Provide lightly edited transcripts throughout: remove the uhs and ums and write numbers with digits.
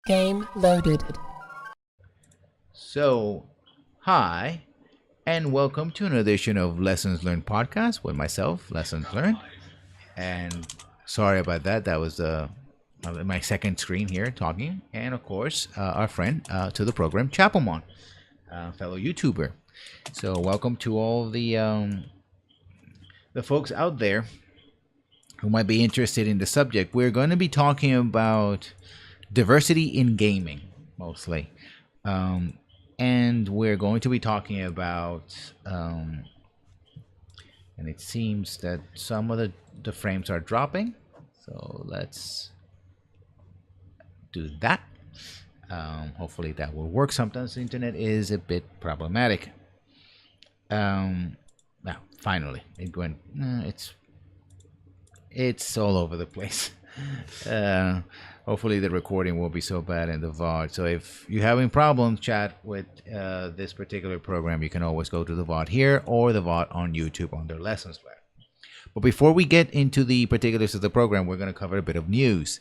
Game loaded. So, hi, and welcome to another edition of Lessons Learned podcast with myself, Lessons Learned. And sorry about that. That was my second screen here talking, and of course, our friend to the program, Chapamon, fellow YouTuber. So, welcome to all the folks out there who might be interested in the subject. We're going to be talking about diversity in gaming mostly. Um, and we're going to be talking about, and it seems that some of the frames are dropping. So let's do that. Hopefully that will work. Sometimes the internet is a bit problematic. Now, finally, it went. It's all over the place. Uh, Hopefully the recording won't be so bad in the VOD. So if you're having problems, chat with this particular program, you can always go to the VOD here or the VOD on YouTube under Lessons Learned. But before we get into the particulars of the program, we're going to cover a bit of news.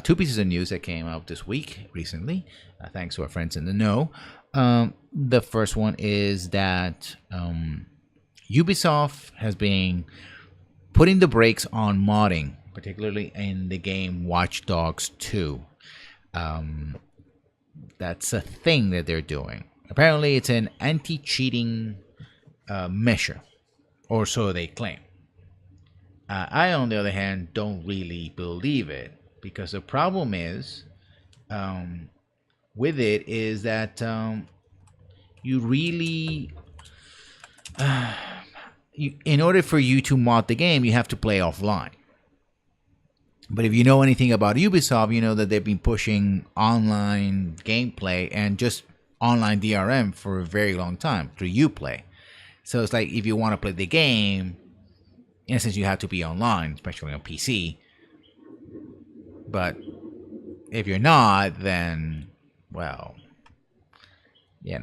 Two pieces of news that came out this week recently, thanks to our friends in the know. The first one is that Ubisoft has been putting the brakes on modding, particularly in the game Watch Dogs 2. That's a thing that they're doing. Apparently, it's an anti-cheating measure, or so they claim. I, on the other hand, don't really believe it, because the problem is with it is that you really in order for you to mod the game, you have to play offline. But if you know anything about Ubisoft, you know that they've been pushing online gameplay and just online DRM for a very long time through Uplay. So it's like if you want to play the game, in a sense, you have to be online, especially on PC. But if you're not, then, well, you're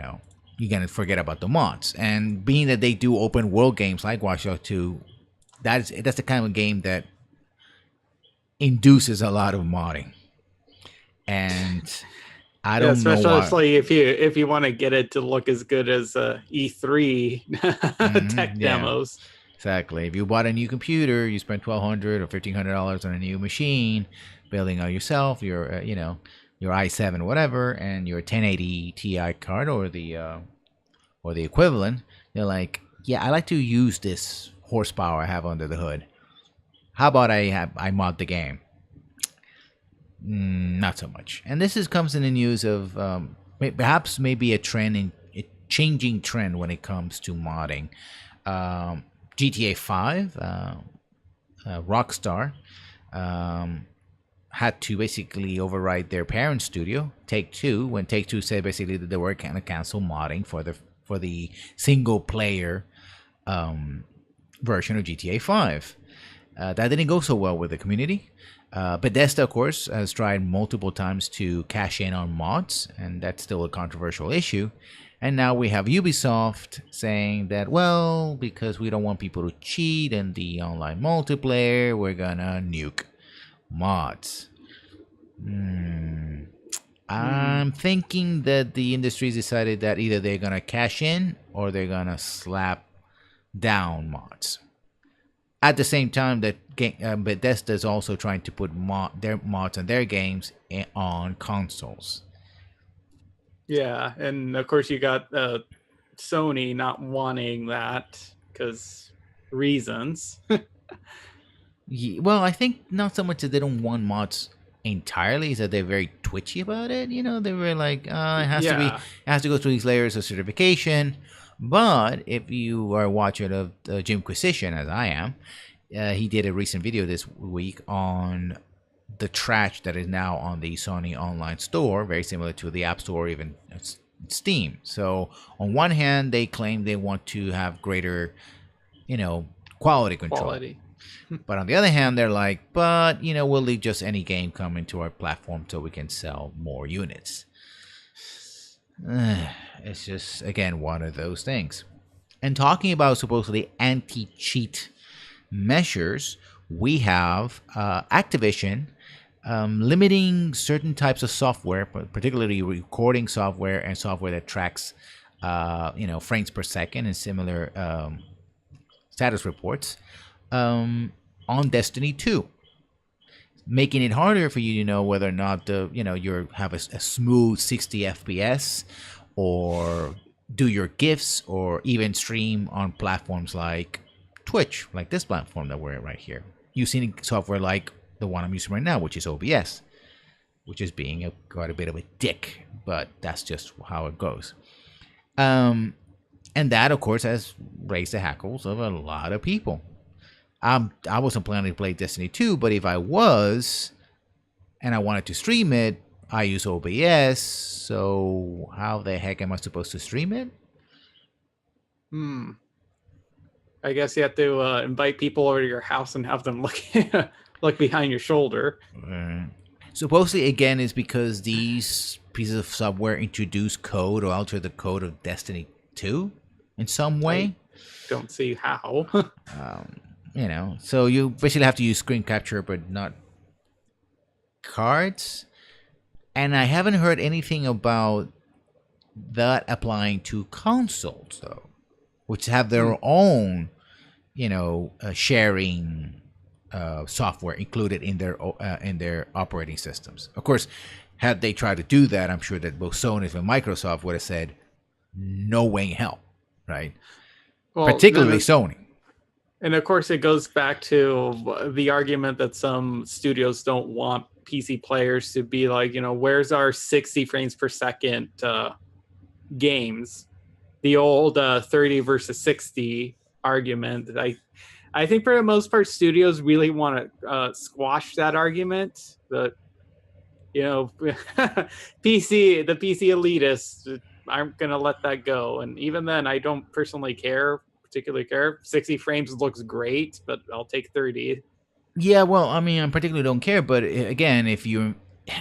going to forget about the mods. And being that they do open world games like Watch Dogs 2, that's the kind of game that induces a lot of modding. And I don't know why. Especially if you want to get it to look as good as E3 tech demos. Exactly. If you bought a new computer, you spent $1,200 or $1,500 on a new machine, building out yourself, your your i7 whatever, and your 1080 Ti card or the equivalent, you're like, yeah, I like to use this horsepower I have under the hood. How about I mod the game? Not so much. And this comes in the news of perhaps maybe a changing trend when it comes to modding. GTA 5, Rockstar had to basically override their parent studio, Take-Two, when Take-Two said basically that they were going to cancel modding for the single player version of GTA 5. That didn't go so well with the community. Bethesda, of course, has tried multiple times to cash in on mods, and that's still a controversial issue. And now we have Ubisoft saying that, well, because we don't want people to cheat in the online multiplayer, we're gonna nuke mods. I'm thinking that the industry's decided that either they're gonna cash in or they're gonna slap down mods. At the same time that Bethesda is also trying to put their mods on their games on consoles. Yeah, and of course you got Sony not wanting that because reasons. Yeah, well, I think not so much that they don't want mods entirely, is that they're very twitchy about it. They were like, it has to go through these layers of certification. But if you are a watcher of Jimquisition, as I am, he did a recent video this week on the trash that is now on the Sony online store, very similar to the App Store, even Steam. So on one hand, they claim they want to have greater, quality control. But on the other hand, they're like, but, we'll leave just any game come into our platform so we can sell more units. It's just, again, one of those things. And talking about supposedly anti-cheat measures, we have Activision limiting certain types of software, particularly recording software and software that tracks, frames per second and similar status reports on Destiny 2, making it harder for you to know whether or not you have a smooth 60 FPS or do your GIFs or even stream on platforms like Twitch, like this platform that we're at right here, using software like the one I'm using right now, which is OBS, which is being quite a bit of a dick, but that's just how it goes. And that, of course, has raised the hackles of a lot of people. I wasn't planning to play Destiny 2, but if I was and I wanted to stream it, I use OBS. So how the heck am I supposed to stream it? I guess you have to invite people over to your house and have them look behind your shoulder. Supposedly, again, is because these pieces of software introduce code or alter the code of Destiny 2 in some way. I don't see how. So you basically have to use screen capture, but not cards. And I haven't heard anything about that applying to consoles, though, which have their own, sharing software included in their operating systems. Of course, had they tried to do that, I'm sure that both Sony and Microsoft would have said, "No way in hell," right? Well, particularly Sony. And of course, it goes back to the argument that some studios don't want PC players to be like, where's our 60 frames per second games? The old 30 versus 60 argument. I think for the most part, studios really want to squash that argument. The PC elitists aren't going to let that go. And even then, I don't personally particularly care. 60 frames looks great, but I'll take 30. Yeah, well, I mean, I particularly don't care, but again,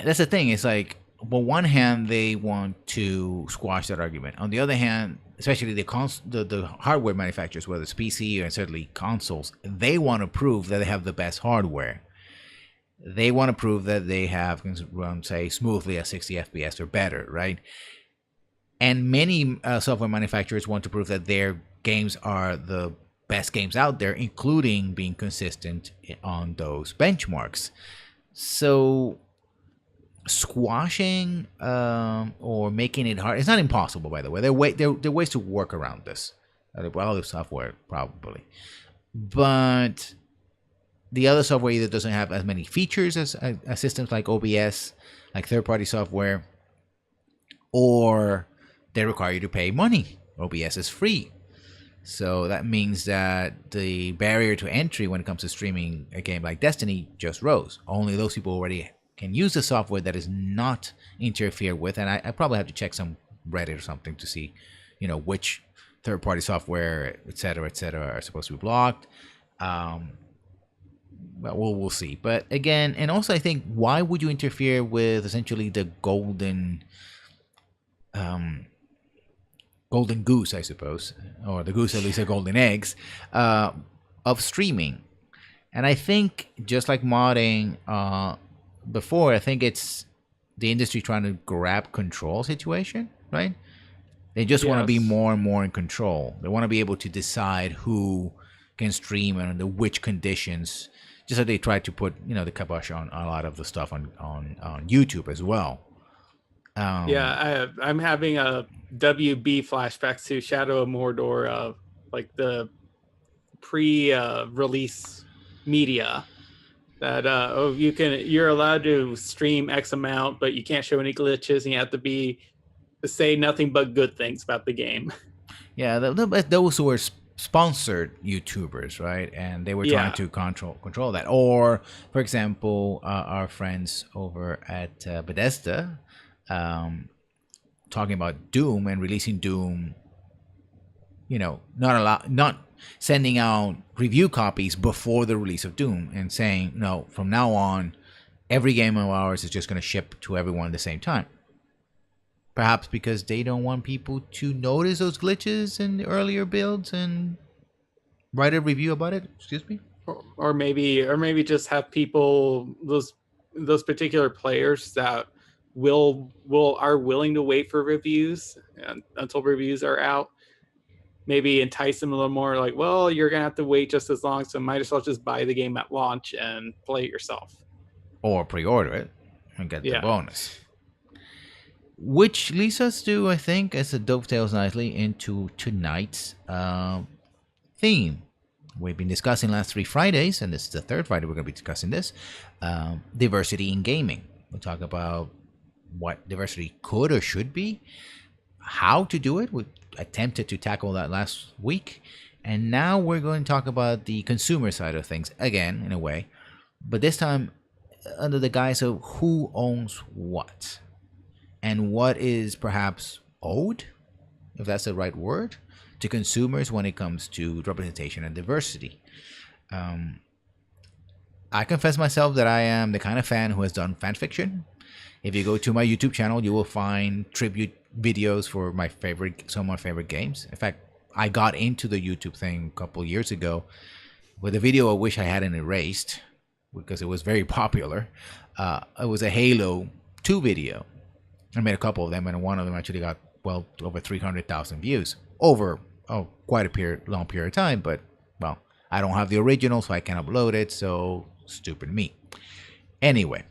that's the thing. It's like, on one hand, they want to squash that argument. On the other hand, especially the hardware manufacturers, whether it's PC or certainly consoles, they want to prove that they have the best hardware. They want to prove that they can run, say, smoothly at 60 FPS or better, right? And many software manufacturers want to prove that their games are the best games out there, including being consistent on those benchmarks. So squashing or making it hard, it's not impossible, by the way. There are ways to work around this. Well, the software probably. But the other software either doesn't have as many features as systems like OBS, like third-party software, or they require you to pay money. OBS is free. So that means that the barrier to entry when it comes to streaming a game like Destiny just rose. Only those people already can use the software that is not interfered with. And I probably have to check some Reddit or something to see, which third-party software, et cetera, are supposed to be blocked. But we'll see. But again, and also I think, why would you interfere with essentially the golden goose, I suppose, or the goose at least, the golden eggs of streaming? And I think, just like modding before, I think it's the industry trying to grab control situation, right? They just want to be more and more in control. They want to be able to decide who can stream and under which conditions. Just like they tried to put, the kibosh on a lot of the stuff on YouTube as well. I'm having a WB flashbacks to Shadow of Mordor, like the pre-release media. That you're allowed to stream X amount, but you can't show any glitches, and you have to say nothing but good things about the game. Yeah, those who were sponsored YouTubers, right? And they were trying to control that. Or, for example, our friends over at Bethesda, talking about Doom and releasing Doom, not sending out review copies before the release of Doom, and saying, no, from now on, every game of ours is just going to ship to everyone at the same time. Perhaps because they don't want people to notice those glitches in the earlier builds and write a review about it. Excuse me. Or maybe just have people, those those particular players that will are willing to wait for reviews and until reviews are out. Maybe entice them a little more, like, well, you're gonna have to wait just as long, so might as well just buy the game at launch and play it yourself. Or pre-order it and get the Yeah. bonus. Which leads us to, I think, as it dovetails nicely into tonight's theme. We've been discussing last 3 Fridays, and this is the third Friday we're going to be discussing this, diversity in gaming. We'll talk about what diversity could or should be, how to do it. We attempted to tackle that last week, and now we're going to talk about the consumer side of things again, in a way, but this time under the guise of who owns what and what is perhaps owed, if that's the right word, to consumers when it comes to representation and diversity. I confess myself that I am the kind of fan who has done fan fiction. If you go to my YouTube channel, you will find tribute videos for some of my favorite games. In fact, I got into the YouTube thing a couple years ago with a video I wish I hadn't erased because it was very popular. It was a Halo 2 video. I made a couple of them, and one of them actually got over 300,000 views over quite a long period of time. But well, I don't have the original, so I can't upload it. So stupid me. Anyway,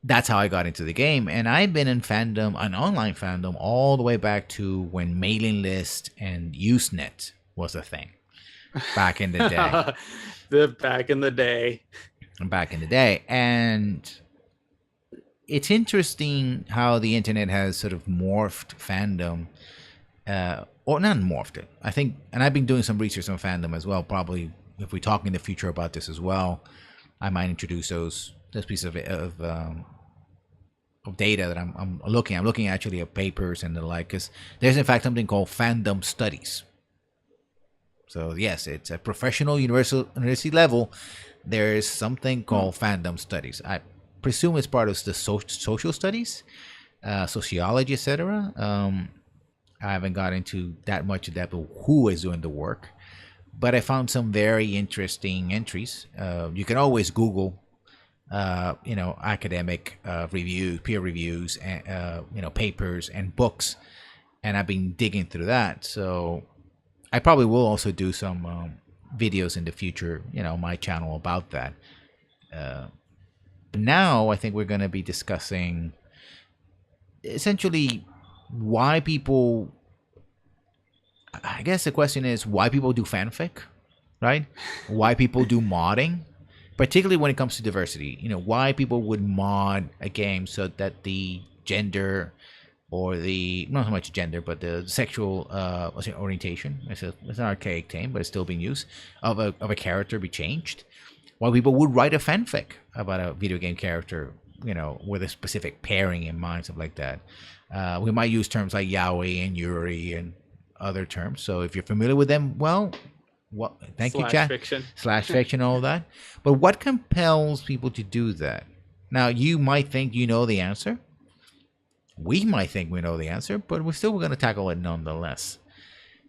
that's how I got into the game, and I've been in fandom, an online fandom, all the way back to when mailing list and Usenet was a thing back in the day. Back in the day, and it's interesting how the internet has sort of morphed fandom, or not morphed it. I think, and I've been doing some research on fandom as well. Probably, if we talk in the future about this as well, I might introduce those pieces of data that I'm looking. I'm looking actually at papers and the like, because there's in fact something called fandom studies. So yes, it's a professional university level. There is something called fandom studies. I presume it's part of the social studies, sociology, etc. I haven't got into that much depth of who is doing the work, but I found some very interesting entries. You can always Google, academic reviews, peer reviews, and papers and books, and I've been digging through that. So I probably will also do some videos in the future, my channel about that. Now I think we're going to be discussing essentially why people, I guess the question is why people do fanfic, right? Why people do modding, particularly when it comes to diversity. Why people would mod a game so that the gender, or the, not so much gender, but the sexual orientation, it's an archaic term, but it's still being used, of a character be changed. Why people would write a fanfic about a video game character, with a specific pairing in mind, stuff like that. We might use terms like yaoi and yuri and other terms. So if you're familiar with them, well, thank you, chat. /fiction, all that. But what compels people to do that? Now, you might think you know the answer. We might think we know the answer, but we're still going to tackle it nonetheless.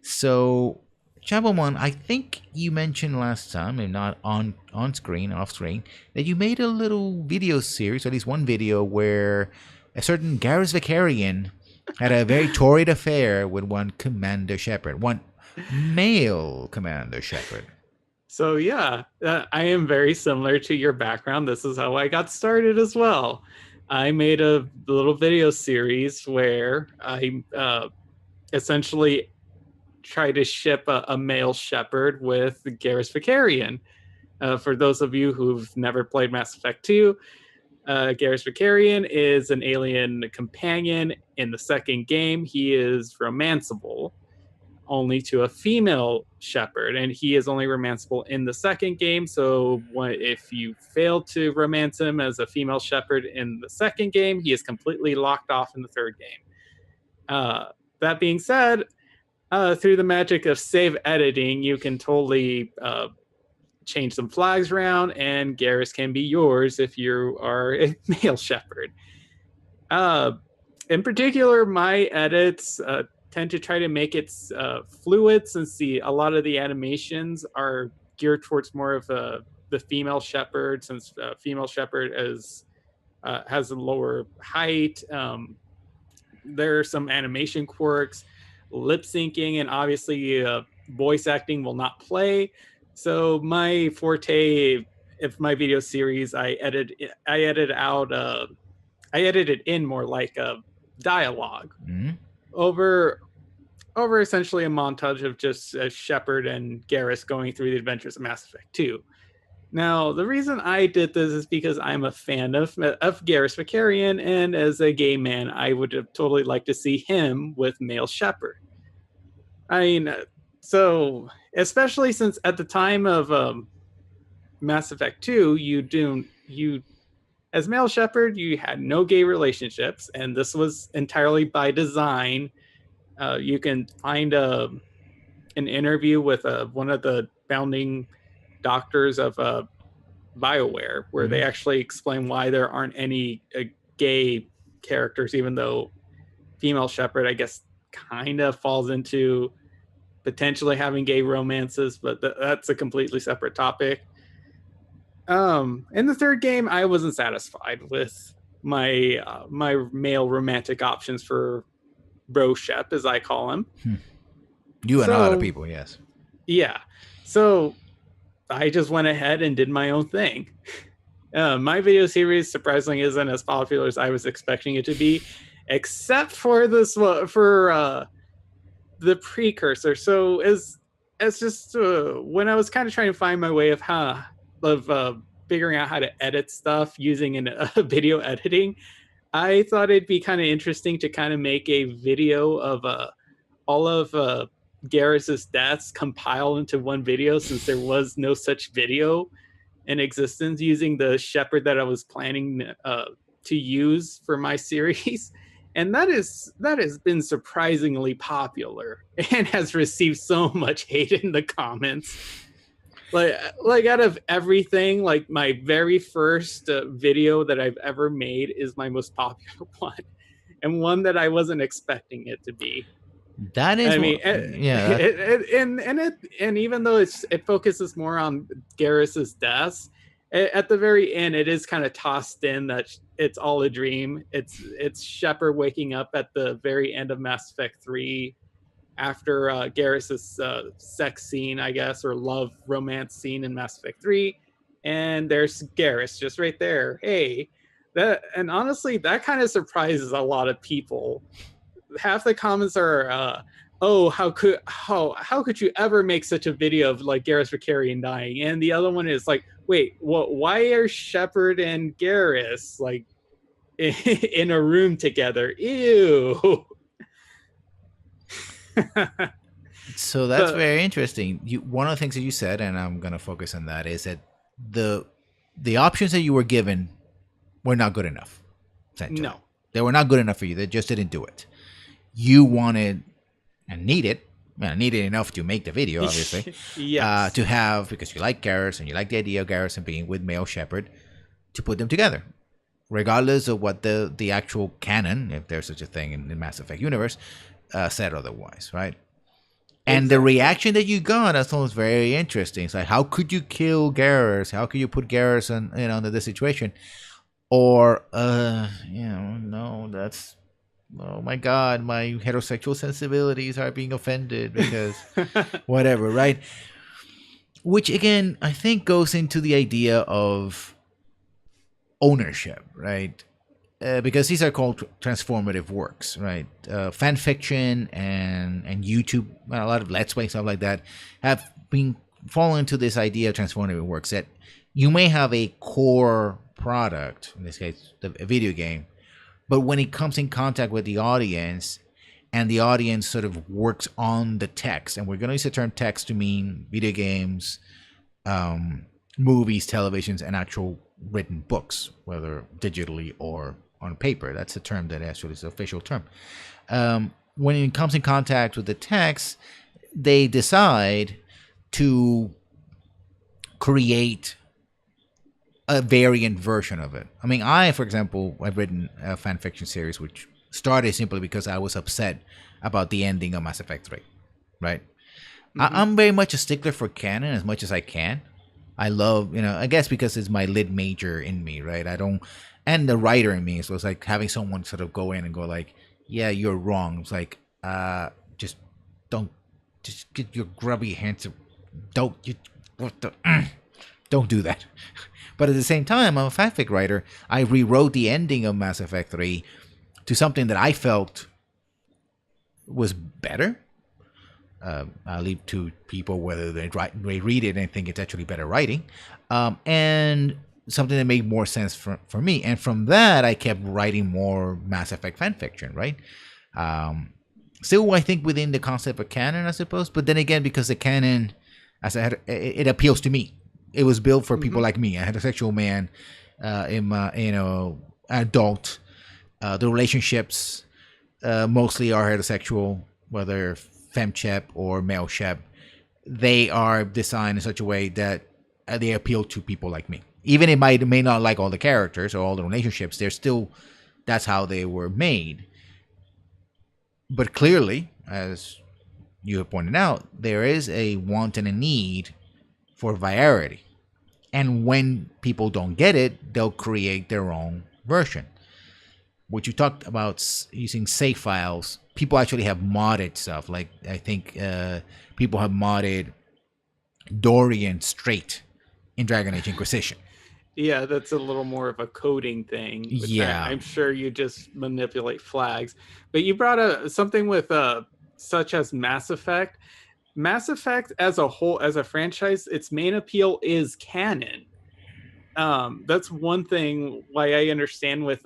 So, Chapamon, I think you mentioned last time, and not on screen, off screen, that you made a little video series, or at least one video, where a certain Garrus Vicarian had a very torrid affair with one Commander Shepard, one male Commander Shepard. So yeah, I am very similar to your background. This is how I got started as well. I made a little video series where I essentially try to ship a male Shepard with Garrus Vicarian. For those of you who've never played Mass Effect 2, Garrus Vicarian is an alien companion. In the second game, he is romanceable only to a female Shepard, and he is only romanceable in the second game. So if you fail to romance him as a female Shepard in the second game, he is completely locked off in the third game. That being said, through the magic of save editing, you can totally change some flags around, and Garrus can be yours if you are a male Shepard. In particular, my edits tend to try to make it fluid, since a lot of the animations are geared towards more of the female Shepard, since female Shepard is has a lower height. There are some animation quirks, lip syncing, and obviously voice acting will not play. So my forte, if my video series, I edited in more like a dialogue over essentially a montage of just Shepard and Garrus going through the adventures of Mass Effect 2. Now, the reason I did this is because I'm a fan of Garrus Vakarian, and as a gay man, I would have totally liked to see him with male Shepard. I mean, so especially since at the time of Mass Effect 2, you as male Shepard, you had no gay relationships, and this was entirely by design. You can find an interview with one of the founding doctors of BioWare, where they actually explain why there aren't any gay characters, even though female Shepard, I guess, kind of falls into potentially having gay romances, but that's a completely separate topic. In the third game, I wasn't satisfied with my male romantic options for Bro Shep, as I call him. You and a lot of people, yes. Yeah. So I just went ahead and did my own thing. My video series surprisingly isn't as popular as I was expecting it to be, except for the precursor. So as just when I was kind of trying to find my way of figuring out how to edit stuff using video editing, I thought it'd be kind of interesting to kind of make a video of all of Garrus's deaths compiled into one video, since there was no such video in existence, using the Shepard that I was planning to use for my series. And that has been surprisingly popular and has received so much hate in the comments. Like out of everything, like my very first video that I've ever made is my most popular one, and one that I wasn't expecting it to be. That is, I mean, yeah, and even though it focuses more on Garrus's deaths, at the very end, it is kind of tossed in that it's all a dream. It's Shepard waking up at the very end of Mass Effect 3 after Garrus's sex scene, I guess, or love romance scene in Mass Effect 3, and there's Garrus just right there. Hey, and honestly, that kind of surprises a lot of people. Half the comments are, "Oh, how could you ever make such a video of like Garrus Vakarian dying?" And the other one is like, "Wait, why are Shepard and Garrus like in a room together? Ew." So that's very interesting. One of the things that you said, and I'm gonna focus on that, is that the options that you were given were not good enough. No, they were not good enough for you. They just didn't do it. You wanted and needed enough to make the video, obviously. Yes. To have, because you like Garrus and you like the idea of Garrus and being with male Shepard, to put them together, regardless of what the actual canon, if there's such a thing in the Mass Effect universe, said otherwise, right? And the reaction that you got, I thought was very interesting. It's like, how could you kill Garrus? How could you put Garrus under this situation? Or, no, that's, oh my God, my heterosexual sensibilities are being offended because whatever, right? Which, again, I think goes into the idea of ownership, right? Because these are called transformative works, right? Fan fiction and YouTube, a lot of Let's Play, stuff like that, have been fallen into this idea of transformative works that you may have a core product, in this case, a video game, but when it comes in contact with the audience and the audience sort of works on the text, and we're going to use the term text to mean video games, movies, televisions, and actual written books, whether digitally or on paper. That's the term that actually is the official term. When it comes in contact with the text, they decide to create a variant version of it. I mean, for example, I've written a fan fiction series which started simply because I was upset about the ending of Mass Effect 3, right? Mm-hmm. I'm very much a stickler for canon as much as I can, I love, I guess because it's my lit major in me, right? I don't, and the writer in me. So it's like having someone sort of go in and go like, yeah, you're wrong. It's like, just don't, just get your grubby hands. Don't, you, what the, don't do that. But at the same time, I'm a fanfic writer. I rewrote the ending of Mass Effect 3 to something that I felt was better. I'll leave to people whether they read it and think it's actually better writing, and something that made more sense for me. And from that, I kept writing more Mass Effect fan fiction, right? Still, I think within the concept of canon, I suppose. But then again, because the canon, as I had, it appeals to me. It was built for people like me, a heterosexual man, in my, adult. The relationships mostly are heterosexual, whether femchep or male shep. They are designed in such a way that they appeal to people like me. Even if I may not like all the characters or all the relationships, they're still, that's how they were made. But clearly, as you have pointed out, there is a want and a need for variety. And when people don't get it, they'll create their own version. What you talked about using save files, people actually have modded stuff. Like, I think people have modded Dorian straight in Dragon Age Inquisition. Yeah, that's a little more of a coding thing. Yeah. I'm sure you just manipulate flags. But you brought up something with such as Mass Effect. Mass Effect as a whole, as a franchise, its main appeal is canon. That's one thing why I understand with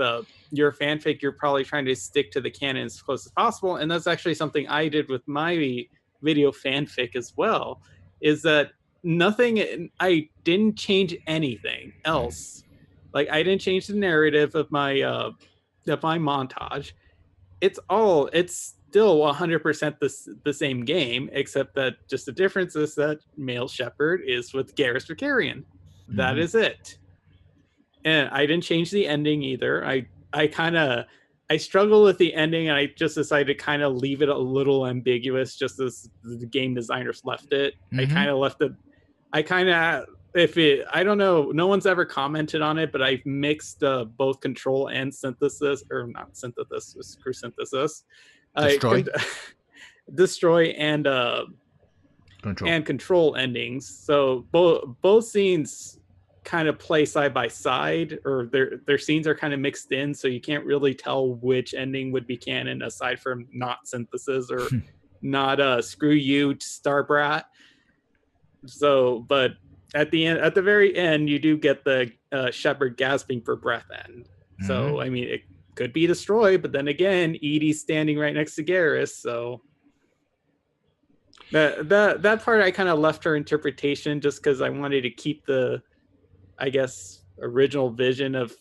your fanfic, you're probably trying to stick to the canon as close as possible. And that's actually something I did with my video fanfic as well, is that I didn't change anything else. Like, I didn't change the narrative of my montage. It's still 100% the same game, except that just the difference is that male Shepard is with Garrus Vakarian. That is it. And I didn't change the ending either. I struggle with the ending, and I just decided to kind of leave it a little ambiguous, just as the game designers left it. I kind of left it. I don't know, no one's ever commented on it, but I've mixed both control and synthesis, or not synthesis, screw synthesis. Destroy and control. And control endings. So both scenes kind of play side by side, or their scenes are kind of mixed in, so you can't really tell which ending would be canon aside from not synthesis or not screw you Starbrat. So, but at the very end, you do get the Shepard gasping for breath end. So, I mean, it could be destroyed, but then again, Edie's standing right next to Garrus, so that part I kind of left her interpretation, just because I wanted to keep the, I guess, original vision of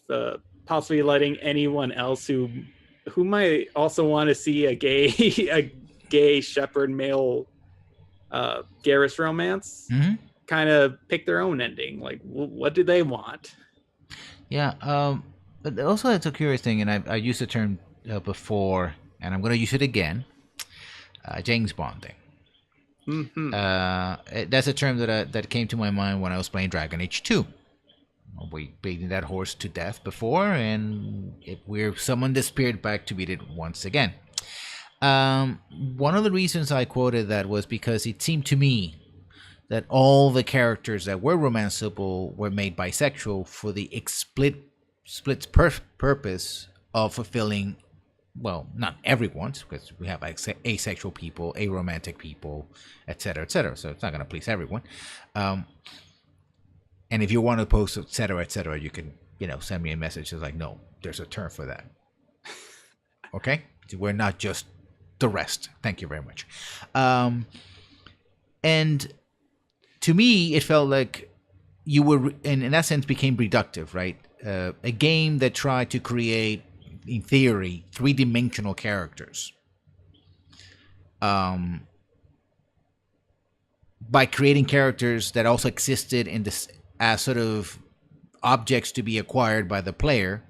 possibly letting anyone else who might also want to see a gay Shepard male Garrus romance kind of pick their own ending. Like, what do they want? Yeah. But also, it's a curious thing, and I used the term before, and I'm going to use it again. James bonding. That's a term that came to my mind when I was playing Dragon Age 2. We beaten that horse to death before, and we're summoned the spirit back to beat it once again. One of the reasons I quoted that was because it seemed to me that all the characters that were romanceable were made bisexual for the split purpose of fulfilling, well, not everyone's, because we have asexual people, aromantic people, etc., etc. So it's not going to please everyone. And if you want to post, etc., etc., you can, send me a message that's like, no, there's a term for that. Okay? We're not just the rest. Thank you very much. And to me, it felt like you were, in that sense, became reductive, right? A game that tried to create, in theory, three-dimensional characters. By creating characters that also existed in this as sort of objects to be acquired by the player,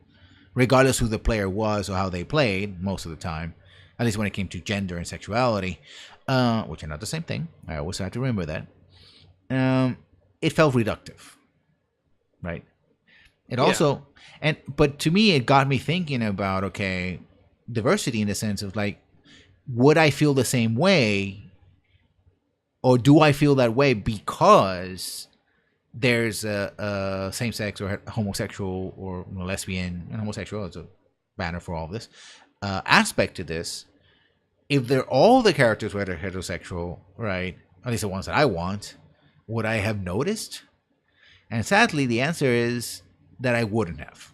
regardless who the player was or how they played, most of the time, at least when it came to gender and sexuality, which are not the same thing. I always have to remember that. it felt reductive, right? It Yeah. also, but to me, it got me thinking about, okay, diversity in the sense of like, would I feel the same way, or do I feel that way because there's a same sex or homosexual or lesbian and homosexual is a banner for all of this aspect to this? If they're all the characters were heterosexual, right? At least the ones that I want, would I have noticed? And sadly, the answer is that I wouldn't have.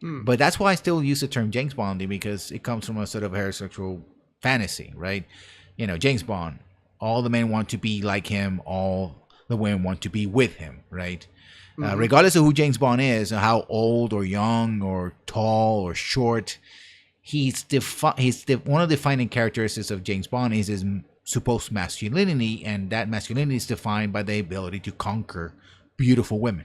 Hmm. But that's why I still use the term James Bonding, because it comes from a sort of heterosexual fantasy, right? You know, James Bond, all the men want to be like him, all the women want to be with him, right? Mm-hmm. Regardless of who James Bond is, or how old or young or tall or short, one of the defining characteristics of James Bond is his supposed masculinity, and that masculinity is defined by the ability to conquer beautiful women.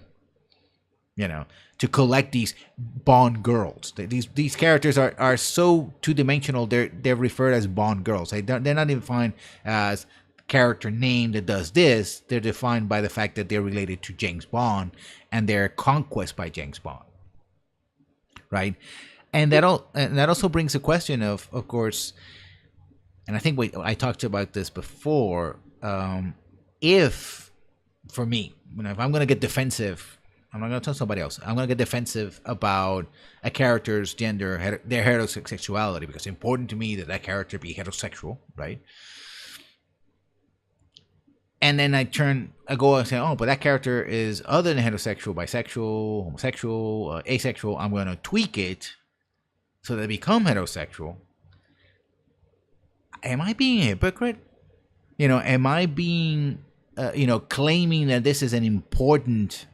You know, to collect these Bond girls. These characters are so two dimensional. They're referred as Bond girls. They're not defined as character name that does this. They're defined by the fact that they're related to James Bond and their conquest by James Bond. Right, and that also brings a question of course, and I think I talked about this before. If for me, if I'm going to get defensive, I'm not going to tell somebody else. I'm going to get defensive about a character's gender, their heterosexuality, because it's important to me that that character be heterosexual, right? And then I go and say, oh, but that character is other than heterosexual, bisexual, homosexual, asexual. I'm going to tweak it so they become heterosexual. Am I being a hypocrite? Am I being, claiming that this is an important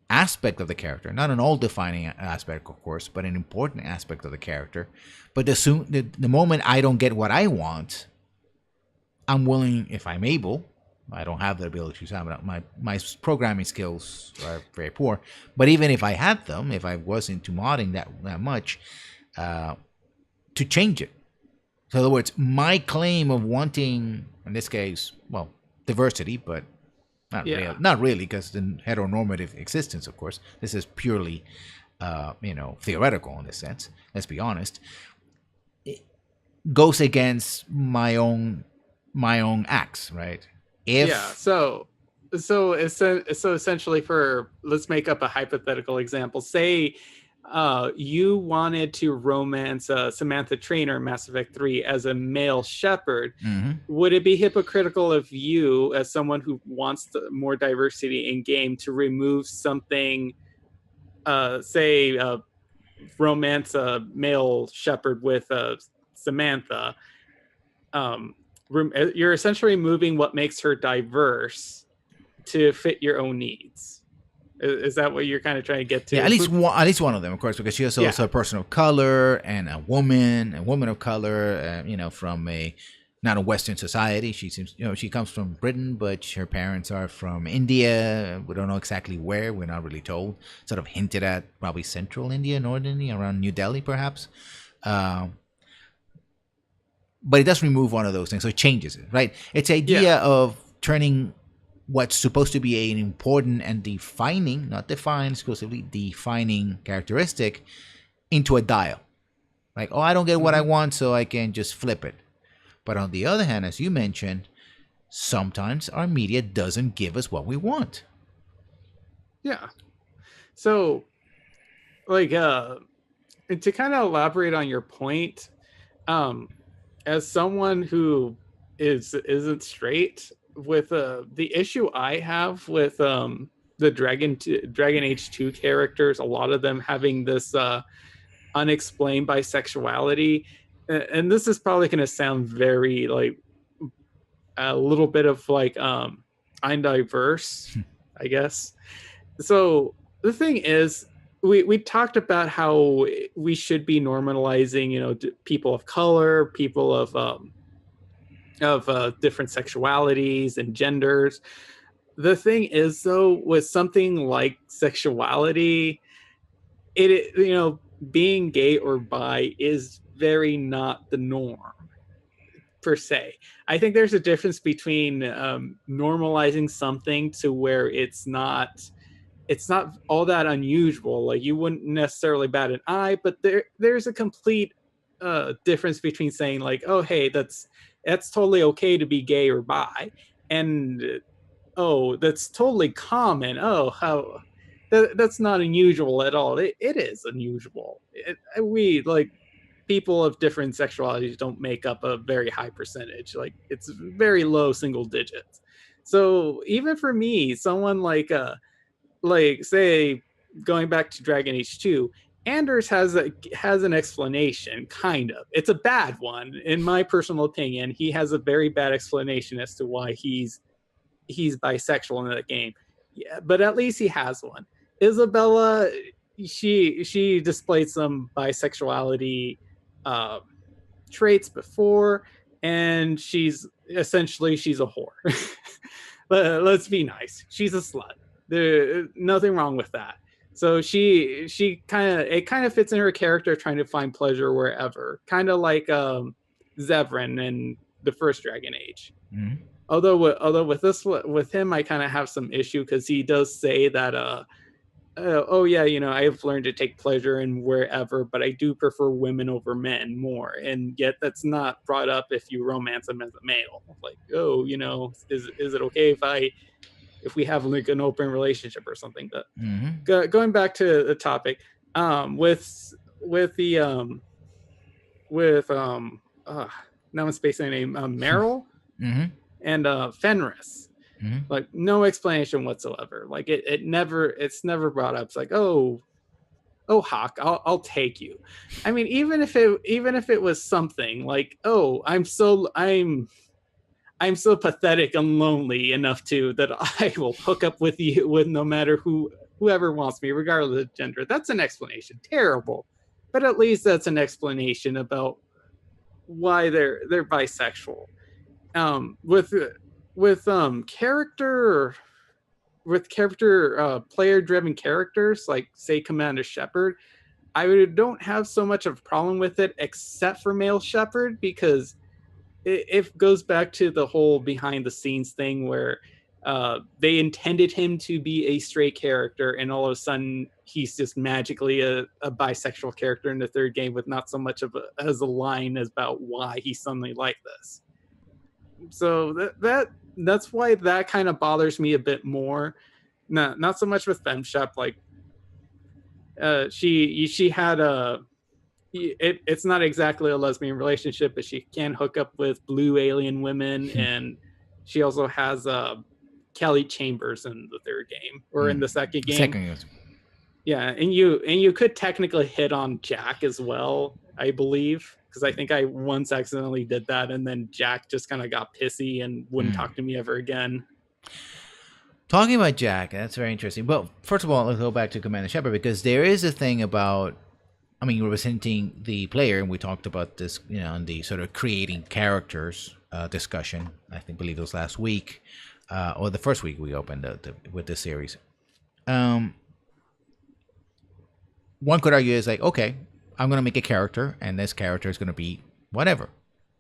aspect of the character, not an all-defining aspect, of course, but an important aspect of the character. But the moment I don't get what I want, I'm willing, if I'm able. I don't have the ability to. My programming skills are very poor. But even if I had them, if I was into modding that much, to change it. So in other words, my claim of wanting, in this case, well, diversity, but not really, because the heteronormative existence, of course, this is purely, theoretical in this sense. Let's be honest. It goes against my own acts, right? So essentially, let's make up a hypothetical example. Say you wanted to romance Samantha Trainer in Mass Effect 3 as a male shepherd. Mm-hmm. Would it be hypocritical of you, as someone who wants more diversity in game, to remove something, say, romance a male shepherd with Samantha? You're essentially removing what makes her diverse to fit your own needs. Is that what you're kind of trying to get to? Yeah, at least one of them, of course, because she is also a person of color and a woman of color. From not a Western society. She seems, she comes from Britain, but her parents are from India. We don't know exactly where. We're not really told. Sort of hinted at, probably central India, northern India, around New Delhi, perhaps. But it does remove one of those things, so it changes it, right? It's the idea of turning what's supposed to be an important and defining, not defined exclusively, defining characteristic into a dial. Like, oh, I don't get what I want, so I can just flip it. But on the other hand, as you mentioned, sometimes our media doesn't give us what we want. Yeah. So, like, to kind of elaborate on your point, as someone who isn't straight, with the issue I have with the Dragon Age 2 characters, a lot of them having this unexplained bisexuality, and this is probably going to sound very like a little bit of like I'm diverse, I guess. So the thing is, we talked about how we should be normalizing, people of color, people of different sexualities and genders. The thing is, though, with something like sexuality, being gay or bi is very not the norm. per se. I think there's a difference between normalizing something to where it's not all that unusual. Like you wouldn't necessarily bat an eye, but there's a complete difference between saying like, oh hey, that's totally okay to be gay or bi, and oh, that's totally common. Oh, how that's not unusual at all. It is unusual. We like people of different sexualities don't make up a very high percentage. Like it's very low single digits. So even for me, someone like say going back to Dragon Age 2, Anders has an explanation, kind of. It's a bad one, in my personal opinion. He has a very bad explanation as to why he's bisexual in that game. Yeah, but at least he has one. Isabella, she displayed some bisexuality uh, traits before, and she's a whore. Let's be nice. She's a slut. There's nothing wrong with that. So she kind of fits in her character, trying to find pleasure wherever, kind of like Zevran in the first Dragon Age. Mm-hmm. Although with him, I kind of have some issue because he does say that oh yeah, I've learned to take pleasure in wherever, but I do prefer women over men more. And yet that's not brought up if you romance them as a male. Like, oh, is it okay if we have like an open relationship or something? But going back to the topic, with the now I'm spacing the name, Meryl and Fenris. Like no explanation whatsoever. Like it's never brought up. It's like, oh Hawk, I'll take you. I mean, even if it was something like, oh, I'm so pathetic and lonely enough that I will hook up with you with no matter whoever wants me, regardless of gender. That's an explanation. Terrible, but at least that's in about why they're bisexual. With character player driven characters, like say Commander Shepard, I don't have so much of a problem with it, except for male Shepard, because it goes back to the whole behind the scenes thing where they intended him to be a straight character, and all of a sudden he's just magically a bisexual character in the third game, with not so much of as a line about why he's suddenly like this. So that's why that kind of bothers me a bit more. Not so much with FemShep. Like she had it's not exactly a lesbian relationship, but she can hook up with blue alien women, and she also has Kelly Chambers in the third game, or in the second game. Yeah, and you could technically hit on Jack as well, I believe, because I think I once accidentally did that, and then Jack just kind of got pissy and wouldn't talk to me ever again. Talking about Jack, that's very interesting. Well, first of all, let's go back to Commander Shepard, because there is a thing about, representing the player, and we talked about this, in the sort of creating characters discussion. I believe it was last week, or the first week we opened with this series. One could argue is like, okay, I'm going to make a character, and this character is going to be whatever.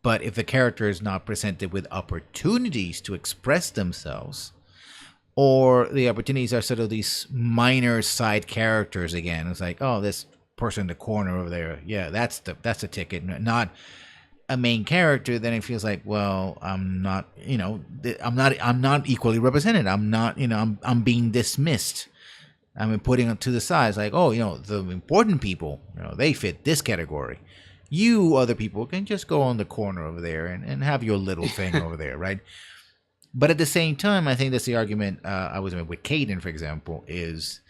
But if the character is not presented with opportunities to express themselves, or the opportunities are sort of these minor side characters again, it's like, oh, this person in the corner over there, yeah, that's the ticket, not a main character. Then it feels like, well, I'm not equally represented. I'm not, I'm being dismissed. I'm putting it to the side. It's like, oh, the important people, they fit this category. You other people can just go on the corner over there and have your little thing over there, right? But at the same time, I think that's the argument I was with Caden, for example, is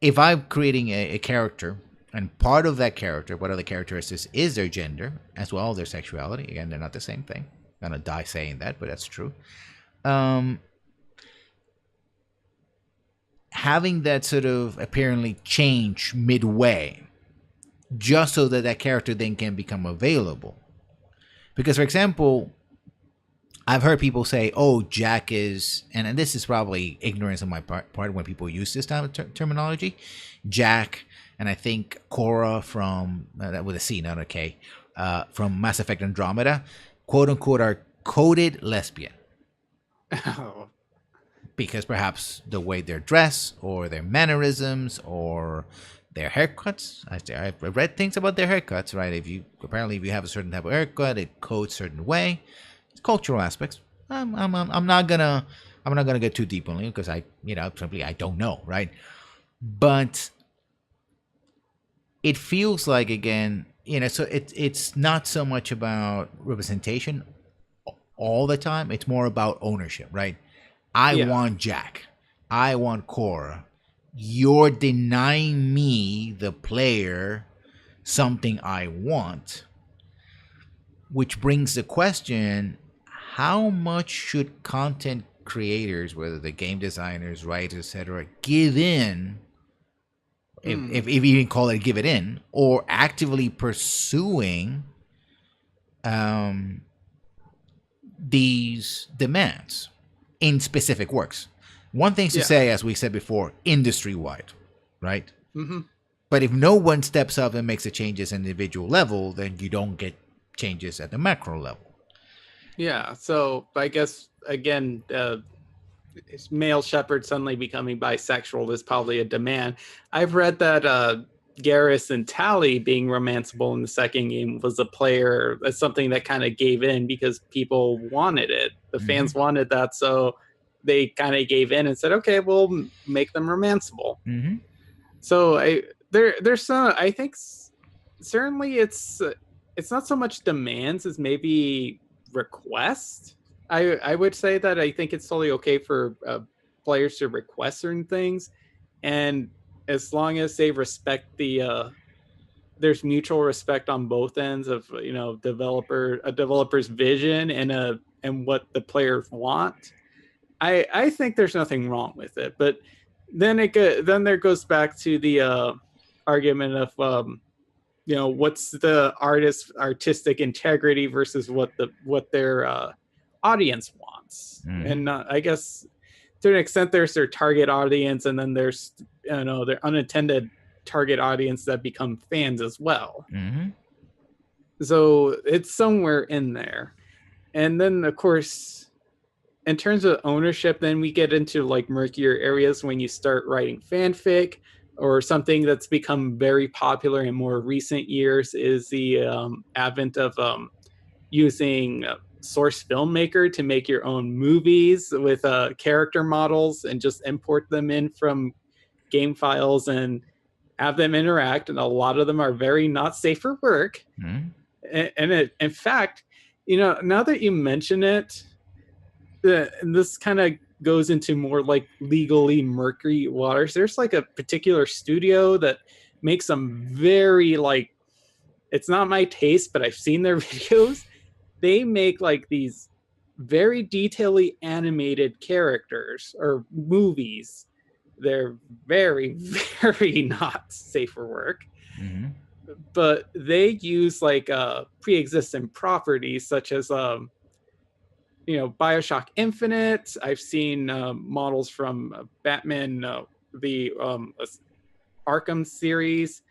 if I'm creating a character, and part of that character, what are the characteristics, is their gender as well, their sexuality. Again, they're not the same thing. I'm going to die saying that, but that's true. Having that sort of apparently change midway, just so that character then can become available. Because, for example, I've heard people say, oh, Jack is, and this is probably ignorance on my part when people use this type of terminology, Jack, and I think Cora from, that with a C, not a K, from Mass Effect Andromeda, quote unquote, are coded lesbian. Oh. Because perhaps the way they're dressed or their mannerisms or their haircuts. I've read things about their haircuts, right? If you have a certain type of haircut, it codes a certain way. It's cultural aspects. I'm not gonna get too deep on it because simply I don't know, right? But it feels like, again, so it's not so much about representation all the time. It's more about ownership, right? I want Jack. I want Cora. You're denying me, the player, something I want. Which brings the question, how much should content creators, whether the game designers, writers, etc., give in, if you even call it give it in, or actively pursuing these demands in specific works? One thing's to say, as we said before, industry-wide, right? Mm-hmm. But if no one steps up and makes the changes at an individual level, then you don't get changes at the macro level. Yeah, so I guess, again, male shepherd suddenly becoming bisexual is probably a demand. I've read that Garrus and Tally being romanceable in the second game was that's something that kind of gave in because people wanted it. The fans wanted that, so they kind of gave in and said, okay, we'll make them romanceable. So there's some, I think certainly it's not so much demands as maybe request. I would say that I think it's totally okay for players to request certain things, and as long as they respect there's mutual respect on both ends of a developer's vision and what the players want. I think there's nothing wrong with it, but then there goes back to the argument of what's the artist's artistic integrity versus what their audience wants. And I guess to an extent there's their target audience, and then there's their unintended target audience that become fans as well. So it's somewhere in there. And then of course, in terms of ownership, then we get into like murkier areas when you start writing fanfic, or something that's become very popular in more recent years is the advent of using Source Filmmaker to make your own movies with character models and just import them in from game files and have them interact. And a lot of them are very not safe for work. In fact, now that you mention it, this kind of goes into more like legally murky waters. There's like a particular studio that makes some very it's not my taste, but I've seen their videos. They make like these very detailedly animated characters or movies. They're very, very not safe for work. But they use like pre-existing properties such as BioShock Infinite. I've seen models from Batman, the Arkham series,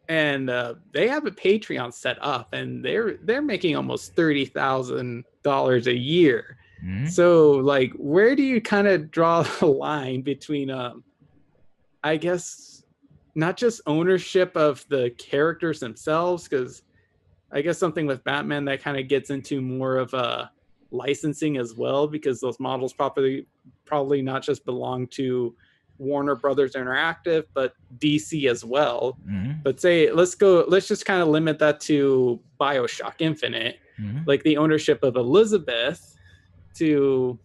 and they have a Patreon set up, and they're making almost $30,000 a year. So, like, where do you kind of draw the line between, I guess, not just ownership of the characters themselves, because I guess something with Batman that kind of gets into more of a licensing as well, because those models probably not just belong to Warner Brothers Interactive, but DC as well. But let's just kind of limit that to BioShock Infinite, like the ownership of Elizabeth to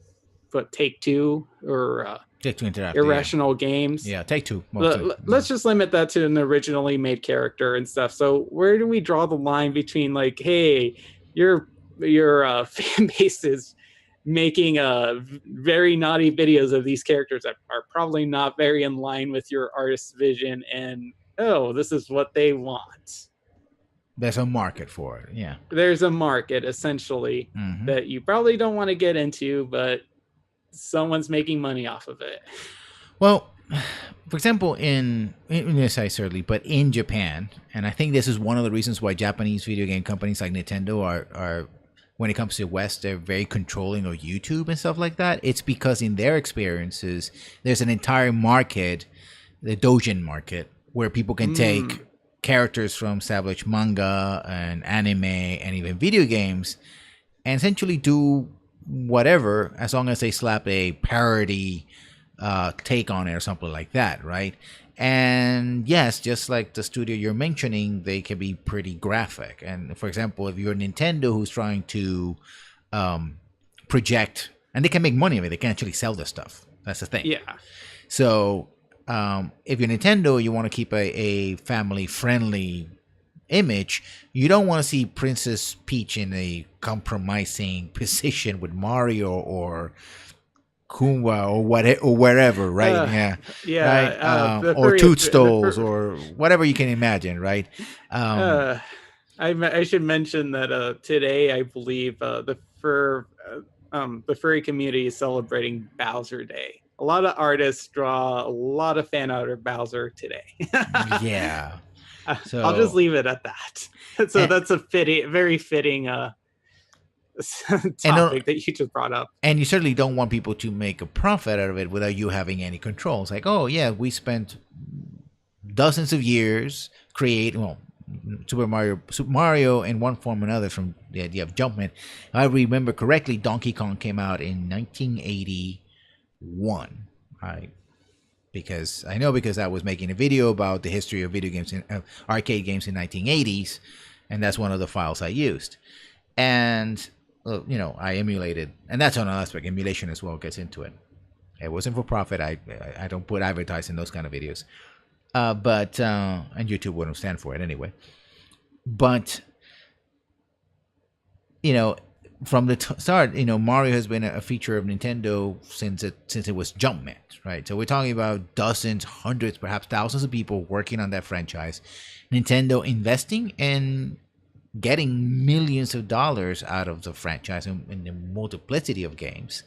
Take-Two or Take-Two Interactive, Irrational Games. Yeah, Take-Two. Let's just limit that to an originally made character and stuff. So where do we draw the line between like, hey, your fan base is making very naughty videos of these characters that are probably not very in line with your artist's vision, and this is what they want. There's a market for it. Yeah, there's a market essentially that you probably don't want to get into, but someone's making money off of it. Well, for example, in this side certainly, but in Japan, and I think this is one of the reasons why Japanese video game companies like Nintendo are when it comes to West, they're very controlling of YouTube and stuff like that. It's because in their experiences, there's an entire market, the doujin market, where people can take characters from established manga and anime and even video games and essentially do whatever as long as they slap a parody take on it or something like that, right? And yes, just like the studio you're mentioning, they can be pretty graphic. And for example, if you're Nintendo who's trying to project, and they can make money of it, they can actually sell this stuff. That's the thing. Yeah. So if you're Nintendo, you want to keep a family-friendly image. You don't want to see Princess Peach in a compromising position with Mario or Kumba or wherever, right? Yeah. Right. Or Toadstools or whatever you can imagine, right? I should mention that today, I believe the furry community is celebrating Bowser Day. A lot of artists draw a lot of fan art of Bowser today. Yeah. So I'll just leave it at that. So that's a very fitting topic that you just brought up. And you certainly don't want people to make a profit out of it without you having any control. It's like, oh yeah, we spent dozens of years Super Mario in one form or another, from the idea of Jumpman. If I remember correctly, Donkey Kong came out in 1981. Because I was making a video about the history of video games, arcade games in 1980s, and that's one of the files I used. And I emulated, and that's another aspect. Emulation as well gets into it. It wasn't for profit. I don't put advertising in those kind of videos, but and YouTube wouldn't stand for it anyway. But from the start, Mario has been a feature of Nintendo since it was Jumpman, right? So we're talking about dozens, hundreds, perhaps thousands of people working on that franchise. Nintendo investing and getting millions of dollars out of the franchise in the multiplicity of games.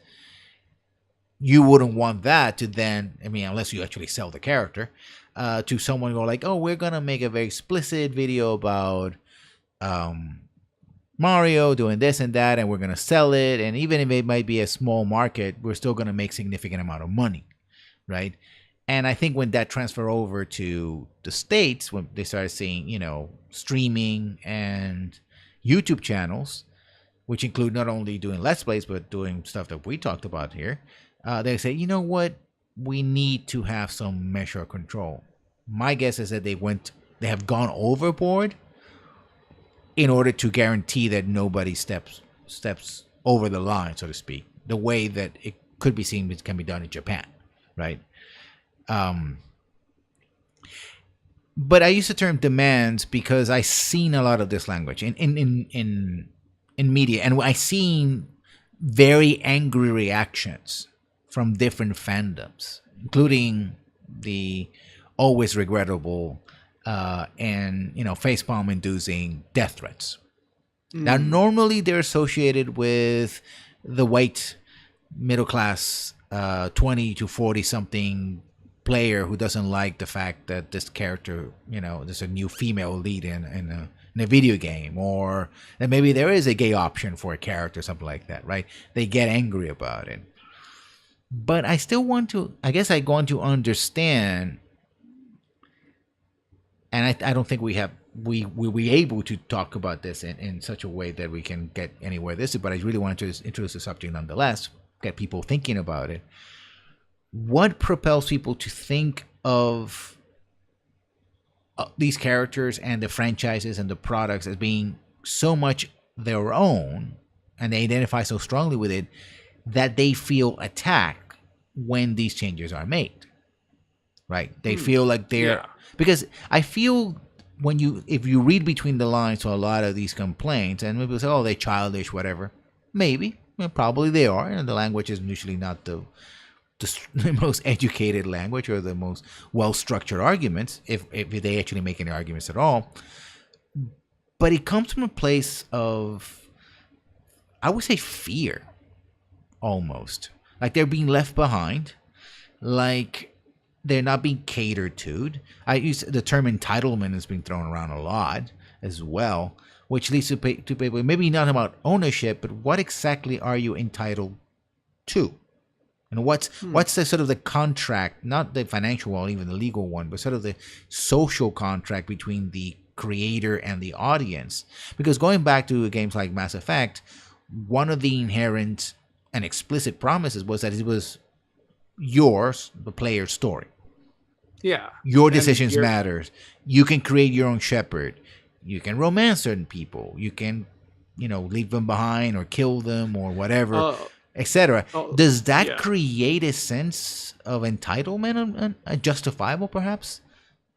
You wouldn't want that to then, unless you actually sell the character, to someone go like, oh, we're going to make a very explicit video about Mario doing this and that, and we're going to sell it. And even if it might be a small market, we're still going to make significant amount of money, right? And I think when that transfer over to the States, when they started seeing, streaming and YouTube channels, which include not only doing Let's Plays, but doing stuff that we talked about here, they say, you know what? We need to have some measure of control. My guess is that they have gone overboard in order to guarantee that nobody steps over the line, so to speak, the way that it could be seen can be done in Japan, right? But I use the term demands because I've seen a lot of this language in media, and I've seen very angry reactions from different fandoms, including the always regrettable and facepalm inducing death threats. Now, normally they're associated with the white middle class 20 to 40 something player who doesn't like the fact that this character, there's a new female lead in a video game, or that maybe there is a gay option for a character, something like that, right? They get angry about it. But I still want to understand, and I don't think we'll be able to talk about this in such a way that we can get anywhere this is, but I really want to introduce the subject nonetheless, get people thinking about it. What propels people to think of these characters and the franchises and the products as being so much their own, and they identify so strongly with it that they feel attacked when these changes are made, right? They feel like they're because I feel if you read between the lines to a lot of these complaints, and people say, oh, they're childish, whatever. Maybe, probably they are, and the language is usually not the most educated language or the most well-structured arguments, if they actually make any arguments at all. But it comes from a place of, I would say, fear, almost. Like they're being left behind. Like they're not being catered to. I use the term entitlement has been thrown around a lot as well, which leads to people maybe not about ownership, but what exactly are you entitled to? And what's the sort of the contract, not the financial one, even the legal one, but sort of the social contract between the creator and the audience? Because going back to games like Mass Effect, one of the inherent and explicit promises was that it was yours, the player's story. Yeah. Your decisions matters. You can create your own shepherd. You can romance certain people. You can, leave them behind or kill them or whatever, etc. Does that create a sense of entitlement, and justifiable perhaps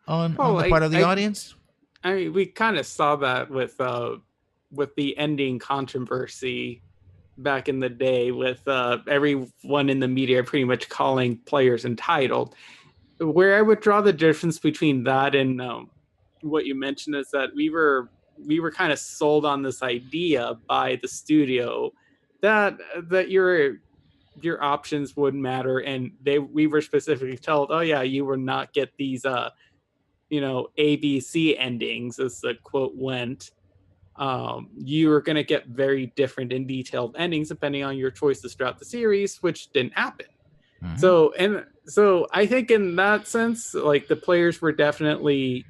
on the part of the audience? I mean, we kind of saw that with the ending controversy back in the day, with everyone in the media pretty much calling players entitled. Where I would draw the difference between that and what you mentioned is that we were kind of sold on this idea by the studio that your options would matter, and we were specifically told, oh yeah, you will not get these ABC endings, as the quote went. You are going to get very different and detailed endings depending on your choices throughout the series, which didn't happen. Mm-hmm. So I think in that sense, like, the players were definitely,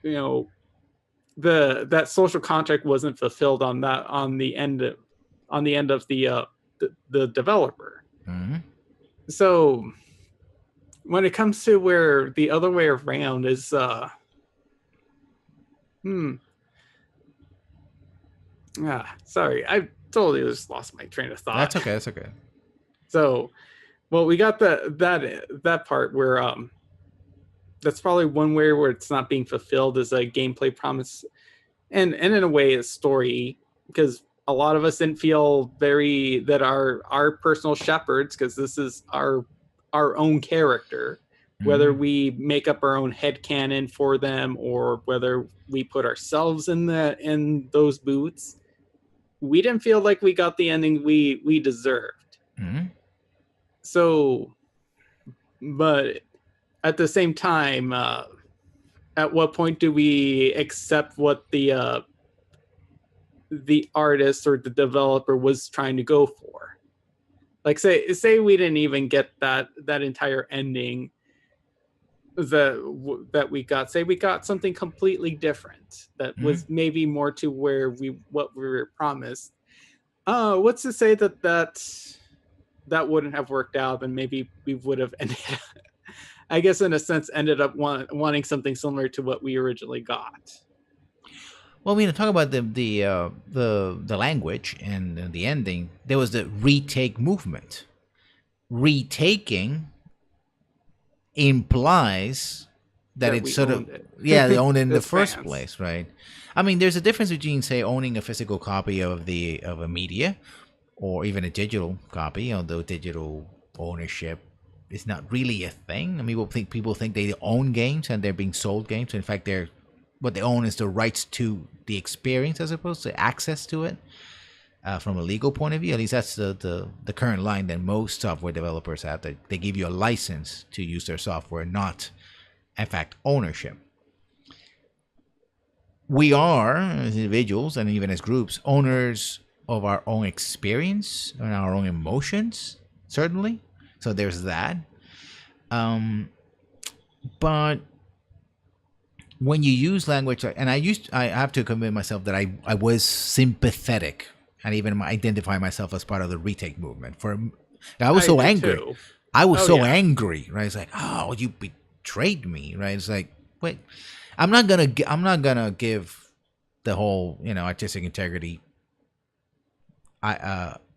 that social contract wasn't fulfilled on the end of the developer. Mm-hmm. So when it comes to where the other way around is, sorry, I totally just lost my train of thought. That's okay. So, well, we got that part where that's probably one way where it's not being fulfilled as a gameplay promise, and in a way a story, because a lot of us didn't feel that our personal shepherds, because this is our own character, whether we make up our own headcanon for them or whether we put ourselves in those boots, we didn't feel like we got the ending we deserved. So, but at the same time, at what point do we accept what the artist or the developer was trying to go for? Like, say we didn't even get that entire ending that we got. Say we got something completely different that was maybe more to what we were promised. What's to say that wouldn't have worked out, and maybe we would have ended I guess in a sense ended up wanting something similar to what we originally got. Well, talk about the language and the ending. There was the retake movement. Retaking implies that it's sort of they owned it in the first place, right? I mean, there's a difference between, say, owning a physical copy of a media, or even a digital copy, although digital ownership is not really a thing. I mean, people think they own games and they're being sold games. In fact, what they own is the rights to the experience as opposed to access to it. From a legal point of view, at least that's the current line that most software developers have. That they give you a license to use their software, not, in fact, ownership. We are, as individuals and even as groups, owners of our own experience and our own emotions, certainly. So there's that. But when you use language, and I have to commit myself that I was sympathetic and even identify myself as part of the retake movement. I was so angry. Too. I was so angry, right? It's like, oh, you betrayed me, right? It's like, wait, I'm not gonna give the whole artistic integrity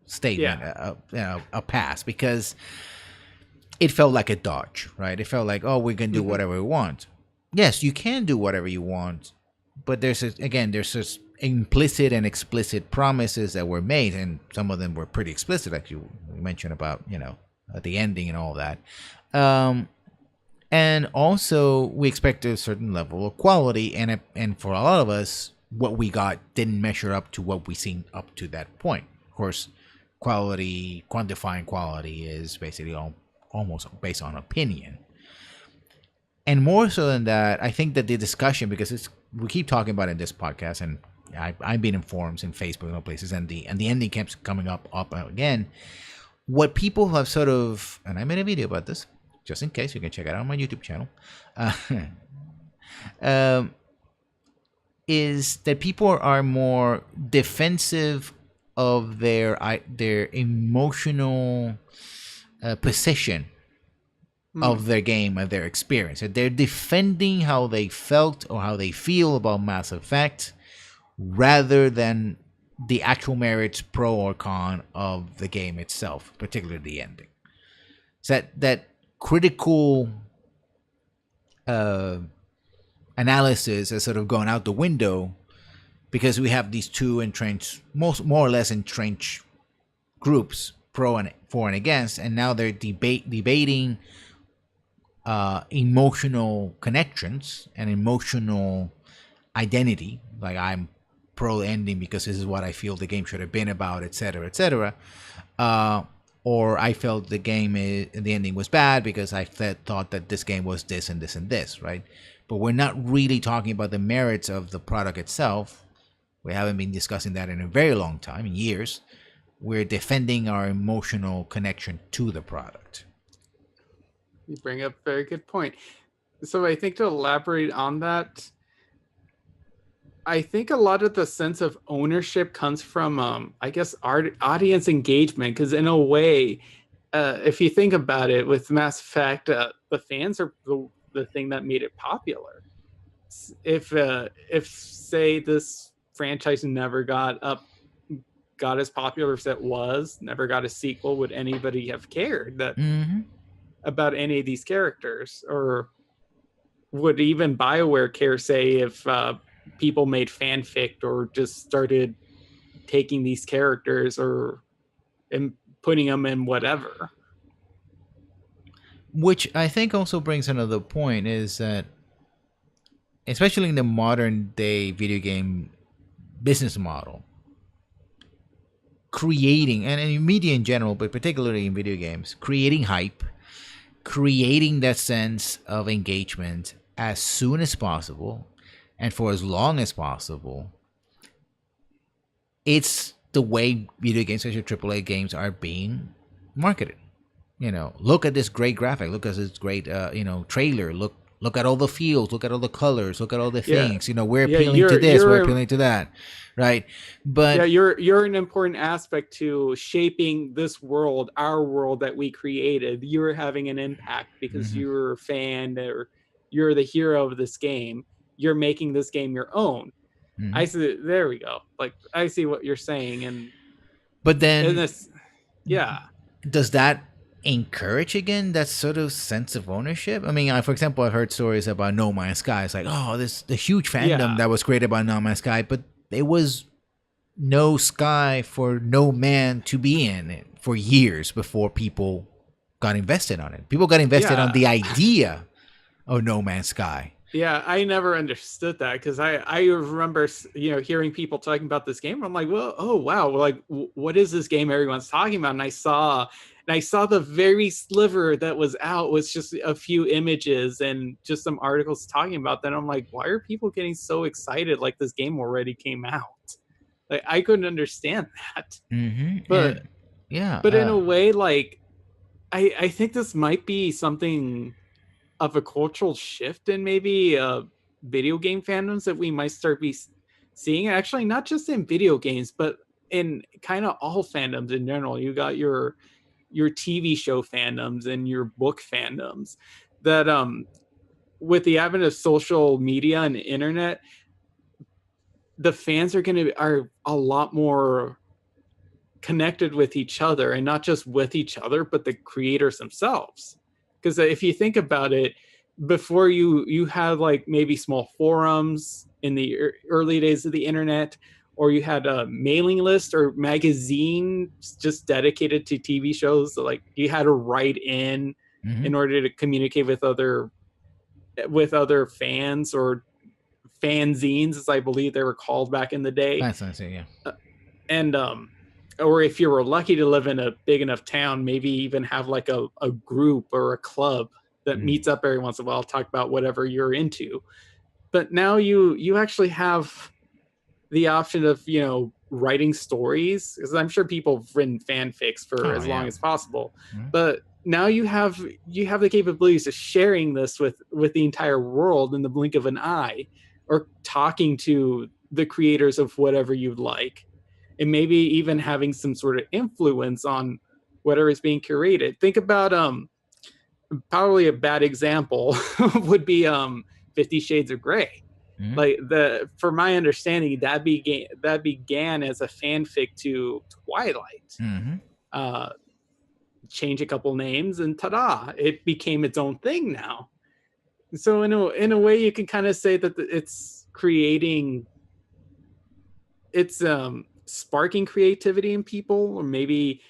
statement a pass, because it felt like a dodge, right? It felt like, oh, we can do whatever we want. Yes, you can do whatever you want, but there's just implicit and explicit promises that were made, and some of them were pretty explicit, like you mentioned about the ending and all that. And also we expect a certain level of quality, and for a lot of us, what we got didn't measure up to what we seen up to that point. Of course, quantifying quality is basically almost based on opinion. And more so than that, I think that the discussion, because we keep talking about it in this podcast, and I've been in forums and Facebook and other places, and the ending keeps coming up again. What people have sort of, and I made a video about this, just in case you can check it out on my YouTube channel, uh, um, is that people are more defensive of their emotional position of their game and their experience. They're defending how they felt or how they feel about Mass Effect rather than the actual merits, pro or con, of the game itself, particularly the ending. So that critical analysis has sort of gone out the window because we have these two entrenched, more or less entrenched groups, pro and for and against, and now they're debating emotional connections and emotional identity. Like, I'm pro ending because this is what I feel the game should have been about, etc., etc. Or I felt the ending was bad because I thought that this game was this and this and this, right? But we're not really talking about the merits of the product itself. We haven't been discussing that in a very long time, in years. We're defending our emotional connection to the product. You bring up a very good point. So I think to elaborate on that, I think a lot of the sense of ownership comes from, I guess, audience engagement. Because in a way, if you think about it, with Mass Effect, the fans are the thing that made it popular. If say this franchise never got as popular as it was, never got a sequel, would anybody have cared that about any of these characters? Or would even BioWare care, say, if people made fanfic or just started taking these characters and putting them in whatever? Which I think also brings another point, is that especially in the modern day video game business model, creating, and in media in general, but particularly in video games, creating hype, creating that sense of engagement as soon as possible and for as long as possible, it's the way video games, especially AAA games, are being marketed. Look at this great graphic. Look at this great, trailer. Look at all the feels. Look at all the colors. Look at all the things. We're appealing to this. We're appealing to that, right? But you're an important aspect to shaping this world, our world that we created. You're having an impact because you're a fan, or you're the hero of this game. You're making this game your own. I see. There we go. Like, I see what you're saying, but then this, does that encourage again that sort of sense of ownership? I mean, for example, I've heard stories about No Man's Sky. It's like, the huge fandom that was created by No Man's Sky, but there was no sky for no man to be in it for years before people got invested on it. People got invested on the idea of No Man's Sky. Yeah, I never understood that, because I remember hearing people talking about this game. I'm like, well, oh wow, like, what is this game everyone's talking about? And I saw the very sliver that was out was just a few images and just some articles talking about that. I'm like, why are people getting so excited like this game already came out? Like, I couldn't understand that. But but in a way, like, I think this might be something of a cultural shift in maybe video game fandoms that we might start seeing. Actually, not just in video games, but in kind of all fandoms in general. You got your TV show fandoms and your book fandoms that with the advent of social media and the internet, the fans are a lot more connected with each other, and not just with each other, but the creators themselves. Because if you think about it, before you had like maybe small forums in the early days of the internet, or you had a mailing list or magazine just dedicated to TV shows. So, like, you had to write in order to communicate with other fans, or fanzines, as I believe they were called back in the day. That's nice, yeah. And or if you were lucky to live in a big enough town, maybe even have like a group or a club that meets up every once in a while, talk about whatever you're into. But now you actually have the option of, writing stories, because I'm sure people have written fanfics for as long as possible. But now you have the capabilities of sharing this with the entire world in the blink of an eye, or talking to the creators of whatever you'd like, and maybe even having some sort of influence on whatever is being curated. Think about probably a bad example would be 50 Shades of Grey. Like, for my understanding, that began as a fanfic to Twilight. Change a couple names and ta-da, it became its own thing now. So in a way, you can kind of say that it's creating, it's sparking creativity in people, or maybe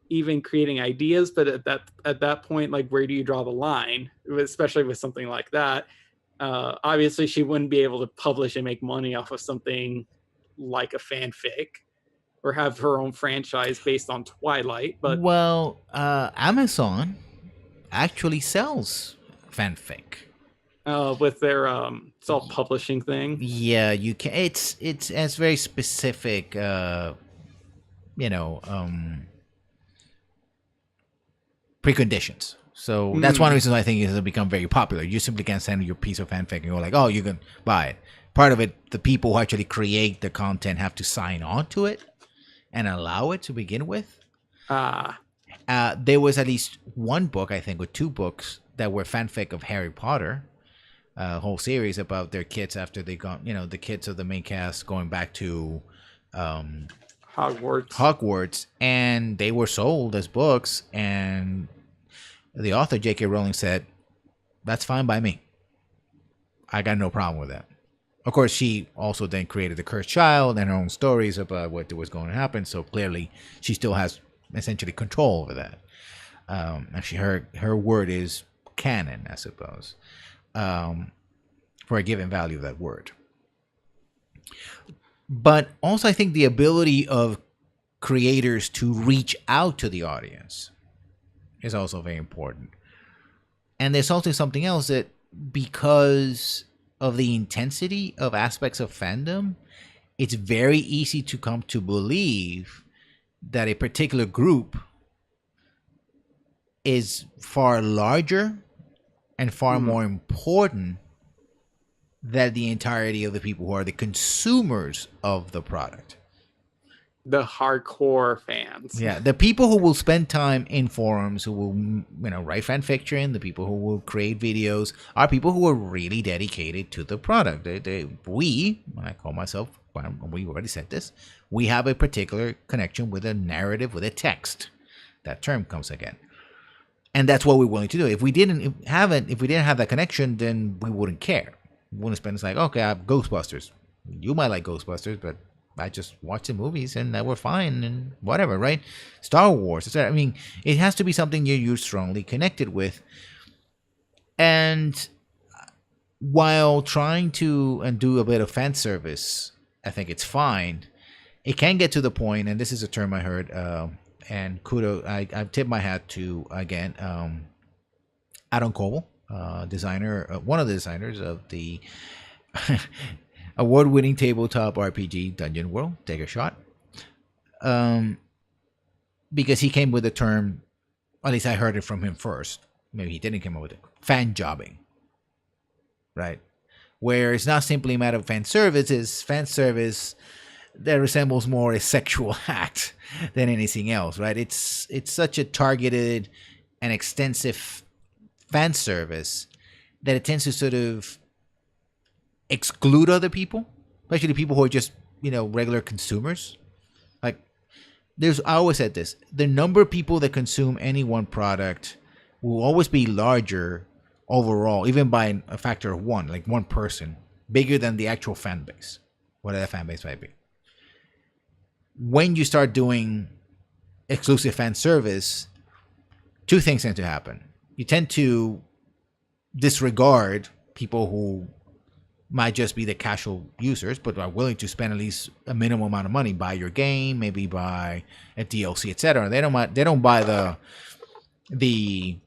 even creating ideas. But at that point, like, where do you draw the line, especially with something like that? Obviously, she wouldn't be able to publish and make money off of something like a fanfic, or have her own franchise based on Twilight. But Amazon actually sells fanfic with their self-publishing thing. Yeah, you can. It's very specific. Preconditions. So that's one reason I think it has become very popular. You simply can't send your piece of fanfic and go like, oh, you can buy it. Part of it, the people who actually create the content have to sign on to it and allow it to begin with. There was at least one book, I think, or two books that were fanfic of Harry Potter. A whole series about their kids after they got, the kids of the main cast going back to Hogwarts, and they were sold as books, and the author J.K. Rowling said, "That's fine by me. I got no problem with that." Of course, she also then created The Cursed Child and her own stories about what was going to happen. So clearly, she still has essentially control over that. And her word is canon, I suppose, for a given value of that word. But also, I think the ability of creators to reach out to the audience is also very important. And there's also something else that, because of the intensity of aspects of fandom, it's very easy to come to believe that a particular group is far larger and far more important than the entirety of the people who are the consumers of the product. The hardcore fans. Yeah, the people who will spend time in forums, who will, write fan fiction, the people who will create videos, are people who are really dedicated to the product. We, when I call myself, we already said this, we have a particular connection with a narrative, with a text. That term comes again. And that's what we're willing to do. If we didn't have that connection, then we wouldn't care. We wouldn't spend, it's like, okay, I have Ghostbusters. You might like Ghostbusters, but I just watched the movies and we're fine and whatever, right? Star Wars, etc. I mean, it has to be something you're strongly connected with. And while trying to do a bit of fan service, I think it's fine. It can get to the point, and this is a term I heard, and kudos, I tip my hat to, again, Adam Koebel, designer, one of the designers of the award-winning tabletop RPG Dungeon World. Take a shot. Because he came with the term, at least I heard it from him first. Maybe he didn't come up with it. Fan jobbing. Right? Where it's not simply a matter of fan service, it's fan service that resembles more a sexual act than anything else, right? It's such a targeted and extensive fan service that it tends to sort of exclude other people, especially people who are just, regular consumers. Like, I always said this, the number of people that consume any one product will always be larger overall, even by a factor of one, like one person, bigger than the actual fan base, whatever that fan base might be. When you start doing exclusive fan service, two things tend to happen. You tend to disregard people who might just be the casual users, but are willing to spend at least a minimum amount of money, buy your game, maybe buy a DLC, etc. They don't buy the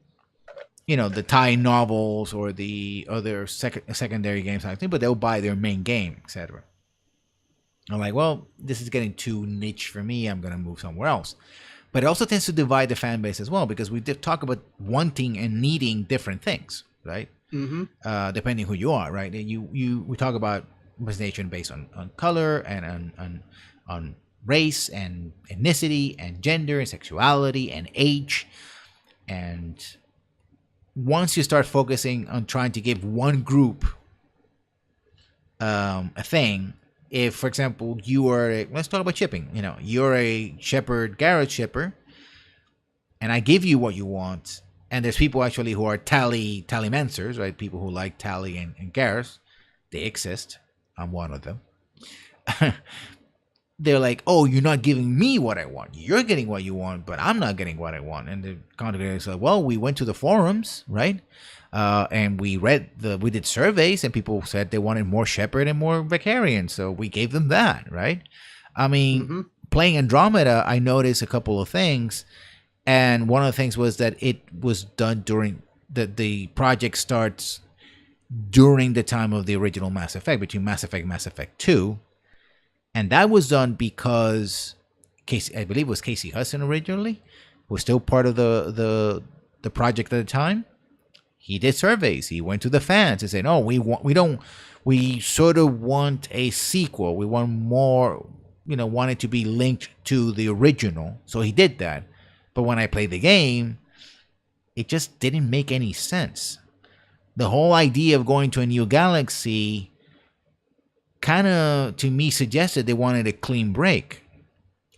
the tie novels or the other secondary games, I think, but they'll buy their main game, etc. I'm like, well, this is getting too niche for me. I'm gonna move somewhere else. But it also tends to divide the fan base as well because we did talk about wanting and needing different things, right? Mm-hmm. Depending who you are, right? And we talk about representation based on color and on race and ethnicity and gender and sexuality and age. And once you start focusing on trying to give one group a thing, if for example you are let's talk about shipping, you're a shepherd garage shipper, and I give you what you want, and there's people actually who are tallymancers, right? People who like Tally and Garrus. They exist. I'm one of them. They're like, oh, you're not giving me what I want. You're getting what you want, but I'm not getting what I want. And the congregation said, well, we went to the forums, right? And we did surveys, and people said they wanted more Shepherd and more Vicarian. So we gave them that, right? I mean, playing Andromeda, I noticed a couple of things. And one of the things was that it was done during the project starts during the time of the original Mass Effect, between Mass Effect and Mass Effect 2. And that was done because Casey, I believe it was Casey Hudson originally, was still part of the project at the time. He did surveys. He went to the fans and said, "No, we sort of want a sequel. We want more, want it to be linked to the original." So he did that. But when I played the game, it just didn't make any sense. The whole idea of going to a new galaxy kind of, to me, suggested they wanted a clean break.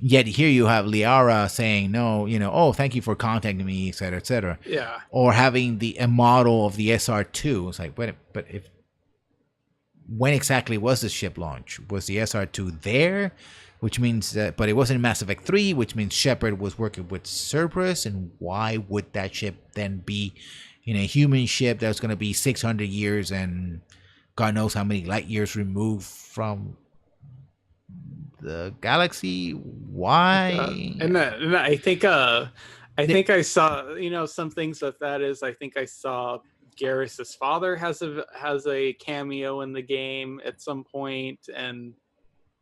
Yet here you have Liara saying, no, oh, thank you for contacting me, et cetera, et cetera. Yeah. Or having a model of the SR2. It's like, but when exactly was the ship launch? Was the SR2 there? Which means that, but it wasn't in Mass Effect 3, which means Shepard was working with Cerberus. And why would that ship then be in a human ship that's going to be 600 years and God knows how many light years removed from the galaxy? Why? And I think I saw some things with that is I think I saw Garrus's father has a cameo in the game at some point, and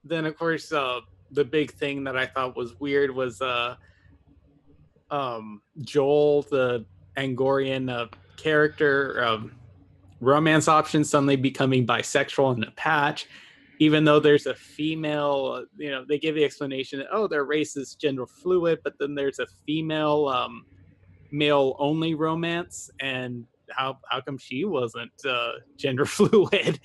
then of course the big thing that I thought was weird was Joel, the Angorian character, romance options suddenly becoming bisexual in the patch, even though there's a female, they give the explanation that, oh, their race is gender fluid, but then there's a female male only romance, and how come she wasn't gender fluid?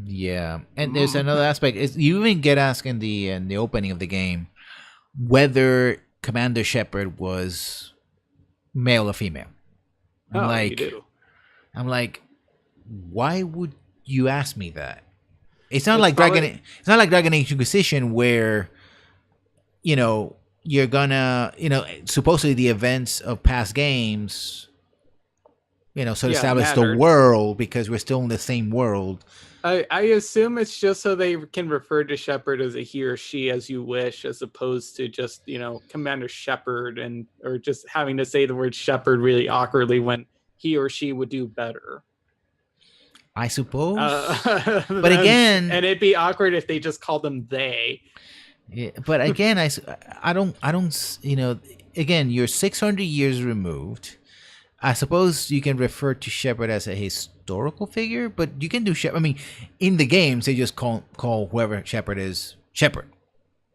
Yeah, and there's another aspect is you even get asked in the opening of the game whether Commander Shepard was male or female. I'm like, why would you ask me that? It's not like Dragon Age Inquisition where, you're gonna, supposedly the events of past games, establish the world because we're still in the same world. I assume it's just so they can refer to Shepard as a he or she as you wish, as opposed to just, Commander Shepard or just having to say the word Shepard really awkwardly when he or she would do better. I suppose. But again, and it'd be awkward if they just called them they. Yeah, but again, I don't, again, you're 600 years removed. I suppose you can refer to Shepard as a historical figure, but you can do Shepard. I mean, in the games, they just call whoever Shepard is Shepard.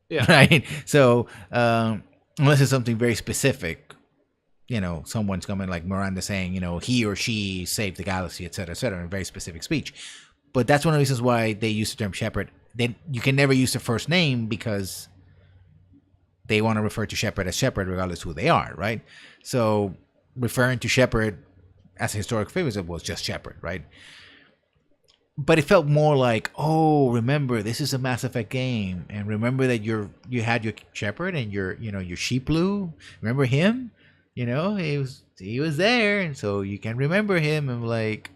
Yeah. Right? So, unless it's something very specific, someone's coming like Miranda saying, he or she saved the galaxy, et cetera, in a very specific speech. But that's one of the reasons why they use the term Shepard. Then you can never use the first name because they want to refer to Shepard as Shepard regardless of who they are, right? So referring to Shepard as a historic figure was just Shepard, right? But it felt more like, oh, remember, this is a Mass Effect game, and remember that you had your Shepard and your Sheep Blue. Remember him? He was there, and so you can remember him. And like,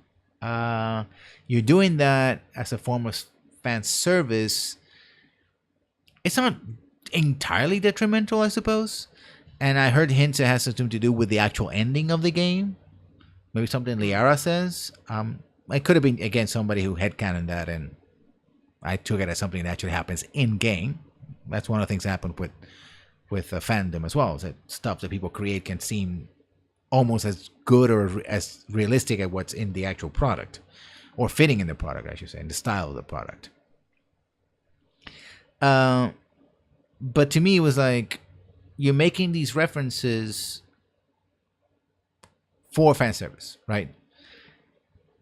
you're doing that as a form of fan service. It's not entirely detrimental, I suppose. And I heard hints it has something to do with the actual ending of the game. Maybe something Liara says. It could have been again somebody who headcanoned that, and I took it as something that actually happens in game. That's one of the things that happened with fandom as well. Is that stuff that people create can seem almost as good or as realistic as what's in the actual product, or fitting in the product, I should say, in the style of the product. But to me, it was like you're making these references for fan service, right?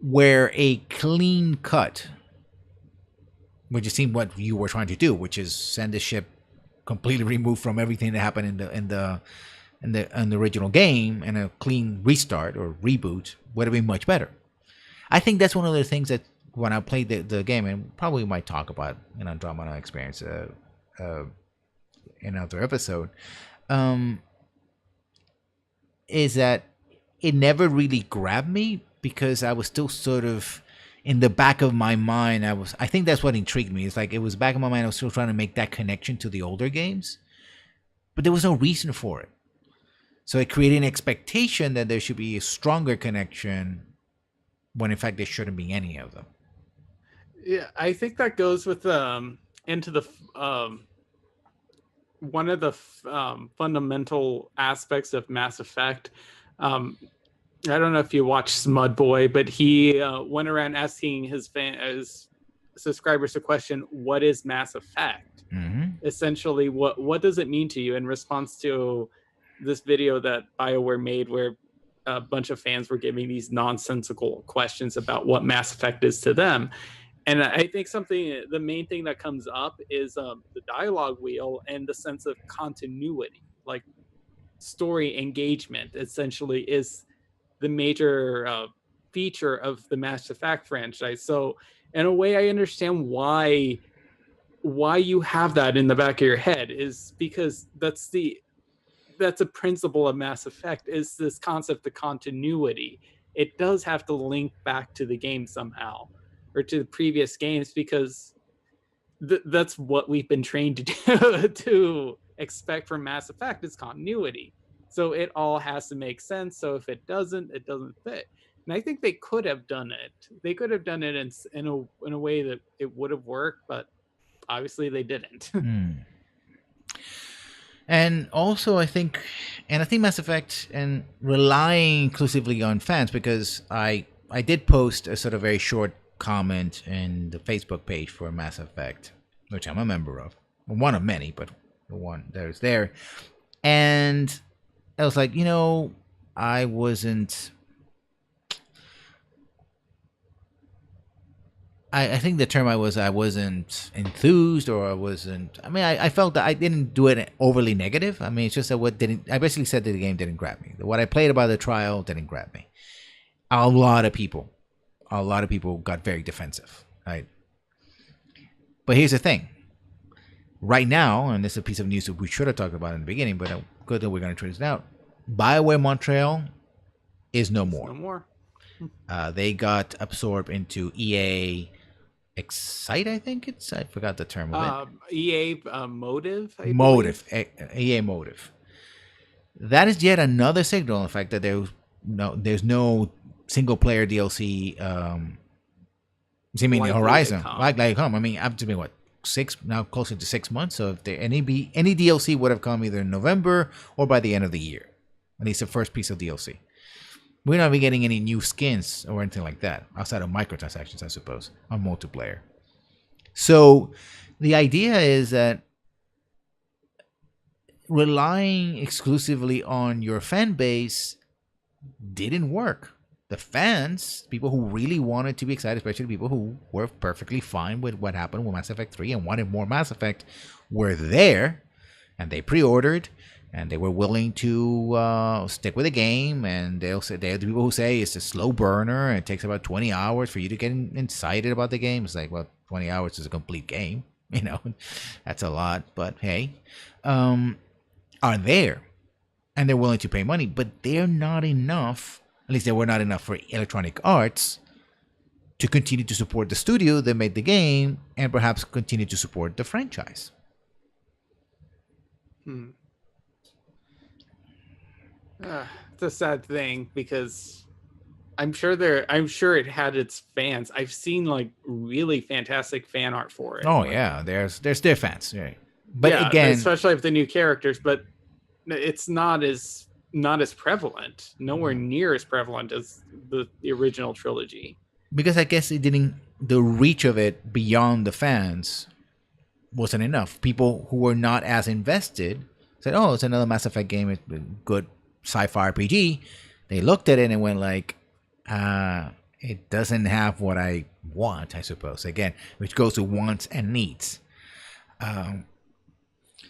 Where a clean cut, which seemed what you were trying to do, which is send the ship completely removed from everything that happened in the original game, and a clean restart or reboot would have been much better. I think that's one of the things that when I played the game, and probably might talk about in Andromeda experience in another episode, is that it never really grabbed me because I was still sort of in the back of my mind. I think that's what intrigued me. It's like it was back of my mind. I was still trying to make that connection to the older games, but there was no reason for it. So it created an expectation that there should be a stronger connection when in fact there shouldn't be any of them. Yeah, I think that goes with into the one of the fundamental aspects of Mass Effect. I don't know if you watch Smud Boy, but he went around asking his subscribers the question, "What is Mass Effect?" Mm-hmm. Essentially, what does it mean to you? In response to this video that BioWare made, where a bunch of fans were giving these nonsensical questions about what Mass Effect is to them. And I think the main thing that comes up is the dialogue wheel and the sense of continuity, like story engagement essentially is the major feature of the Mass Effect franchise. So in a way, I understand why you have that in the back of your head, is because that's a principle of Mass Effect, is this concept of continuity. It does have to link back to the game somehow, or to the previous games, because that's what we've been trained to do, to expect from Mass Effect, is continuity. So it all has to make sense. So if it doesn't fit. And I think they could have done it. They could have done it in a way that it would have worked, but obviously they didn't. And also, I think Mass Effect, and relying exclusively on fans, because I did post a sort of very short comment in the Facebook page for Mass Effect, which I'm a member of, one of many, but the one there's there, and I was like, I wasn't. I think the term I wasn't enthused, or I wasn't. I mean, I felt that I didn't do it overly negative. I mean, it's just that I basically said that the game didn't grab me. What I played about the trial didn't grab me. A lot of people got very defensive, right? But here's the thing. Right now, and this is a piece of news that we should have talked about in the beginning, but good that we're going to try this out. BioWare Montreal is no more. No more. They got absorbed into EA Excite, I think I forgot the term of it. EA Motive. EA Motive. That is yet another signal, in fact, that there's no single player DLC. Seemingly Horizon, like I mean, up to what, closer to 6 months. So if there any DLC would have come either in November or by the end of the year, at least the first piece of DLC. We're not even getting any new skins or anything like that, outside of microtransactions, I suppose, on multiplayer. So the idea is that relying exclusively on your fan base didn't work. The fans, people who really wanted to be excited, especially people who were perfectly fine with what happened with Mass Effect 3 and wanted more Mass Effect, were there, and they pre-ordered, and they were willing to stick with the game. And they're the people who say it's a slow burner and it takes about 20 hours for you to get excited about the game. It's like, well, 20 hours is a complete game, that's a lot, but hey, are there, and they're willing to pay money, but they're not enough. At least they were not enough for Electronic Arts to continue to support the studio that made the game, and perhaps continue to support the franchise. It's a sad thing, because I'm sure it had its fans. I've seen like really fantastic fan art for it. Oh Like, yeah, there's their fans, right? But yeah, again, especially with the new characters, but it's not as prevalent, nowhere near as prevalent as the original trilogy. because I guess it didn't, the reach of it beyond the fans wasn't enough. People who were not as invested said, "Oh, it's another Mass Effect game. It's a good sci-fi RPG." They looked at it and went like, "It doesn't have what I want." I suppose again, which goes to wants and needs.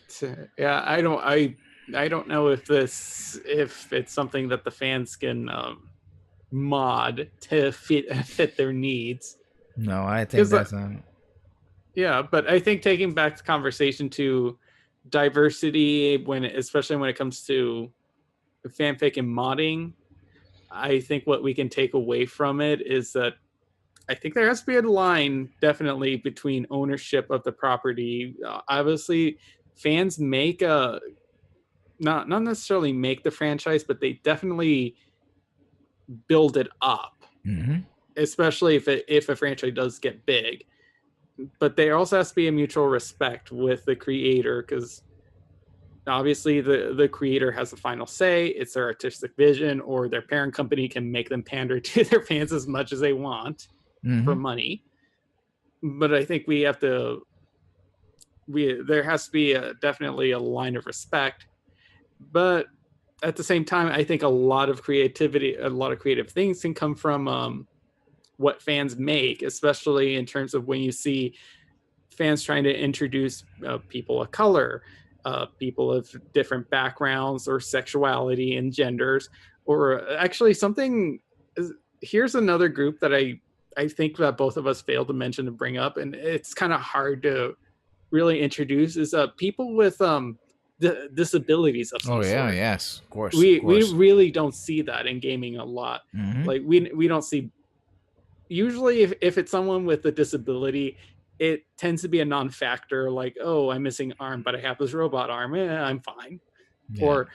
So, yeah, I don't know if it's something that the fans can mod to fit their needs. No, I think Because that's yeah, but I think taking back the conversation to diversity, especially when it comes to fanfic and modding, I think what we can take away from it is that I think there has to be a line definitely between ownership of the property. Obviously, fans make a not necessarily make the franchise, but they definitely build it up, mm-hmm. especially if a franchise does get big. But there also has to be a mutual respect with the creator, because obviously the creator has the final say. It's their artistic vision, or their parent company can make them pander to their fans as much as they want Mm-hmm. for money. But I think there has to be definitely a line of respect. But at the same time, I think a lot of creative things can come from what fans make, especially in terms of when you see fans trying to introduce people of color, people of different backgrounds or sexuality and genders, or actually something. Here's another group that I think that both of us failed to mention to bring up, and it's kind of hard to really introduce, is people with disabilities of Oh some yeah, sort. yes, of course, of We course. really don't see that in gaming a lot. Mm-hmm. Like we don't see, usually if it's someone with a disability, it tends to be a non-factor, like, oh, I'm missing an arm but I have this robot arm, I'm fine. Yeah, Or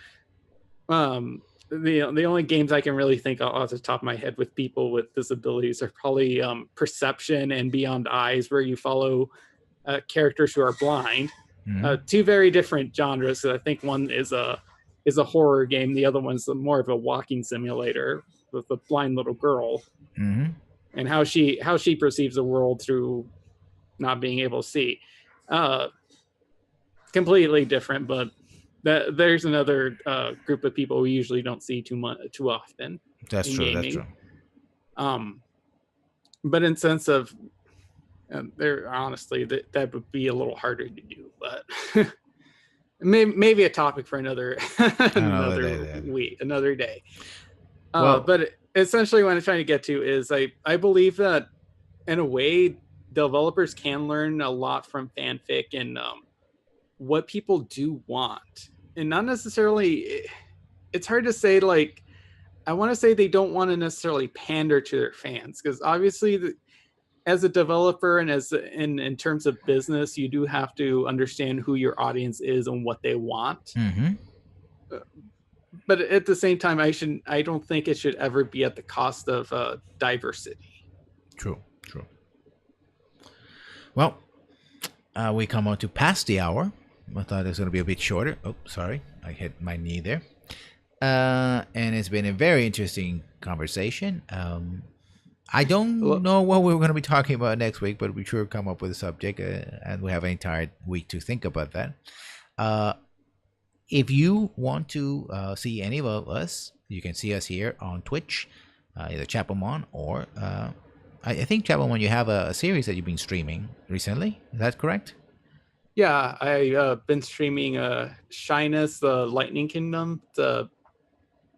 the only games I can really think of off the top of my head with people with disabilities are probably Perception and Beyond Eyes, where you follow characters who are blind. mm-hmm. Two very different genres. I think one is a horror game, the other one's more of a walking simulator with a blind little girl Mm-hmm. and how she perceives the world through not being able to see. Uh, Completely different, but there's another group of people we usually don't see too often That's in true. That's gaming. true. Um, but in sense of there, honestly, that would be a little harder to do. But maybe a topic for another another day. Well, But essentially, what I'm trying to get to is I believe that in a way, developers can learn a lot from fanfic and what people do want, and not necessarily. It's hard to say. Like, I want to say they don't want to necessarily pander to their fans, because obviously, as a developer and as in terms of business, you do have to understand who your audience is and what they want. mm-hmm. But at the same time, I don't think it should ever be at the cost of diversity. True. True. Well, we come on to past the hour. I thought it was going to be a bit shorter. Oh, sorry. I hit my knee there. And it's been a very interesting conversation. I don't know what we're going to be talking about next week, but we sure come up with a subject, and we have an entire week to think about that. If you want to see any of us, you can see us here on Twitch, either Chapamon or I think Chapamon, you have a series that you've been streaming recently. Is that correct? Yeah, I've been streaming Shyness, the Lightning Kingdom, the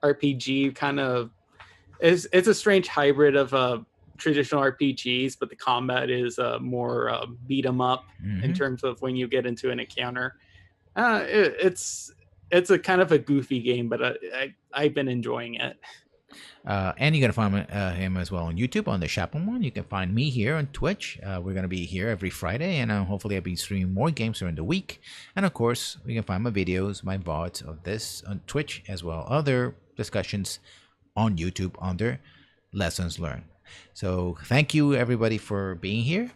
RPG kind of. It's a strange hybrid of traditional RPGs, but the combat is more beat 'em up in terms of when you get into an encounter. It's a kind of a goofy game, but I've been enjoying it. And you're going to find him as well on YouTube on the Chapamon. You can find me here on Twitch. We're going to be here every Friday, and hopefully I'll be streaming more games during the week. And of course, you can find my videos, my VODs of this on Twitch, as well other discussions on YouTube under lessons learned. So thank you everybody for being here.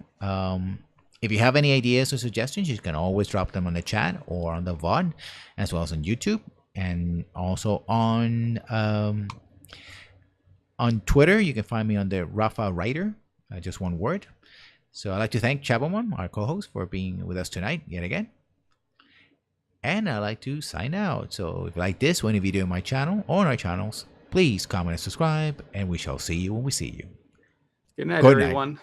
If you have any ideas or suggestions, you can always drop them on the chat or on the VOD, as well as on YouTube, and also on Twitter. You can find me on the Rafa Writer, just one word. So I'd like to thank Chapamon, our co-host, for being with us tonight yet again. And I'd like to sign out. So if you like this or any video on my channel or on our channels, please comment and subscribe, and we shall see you when we see you. Good night, everyone.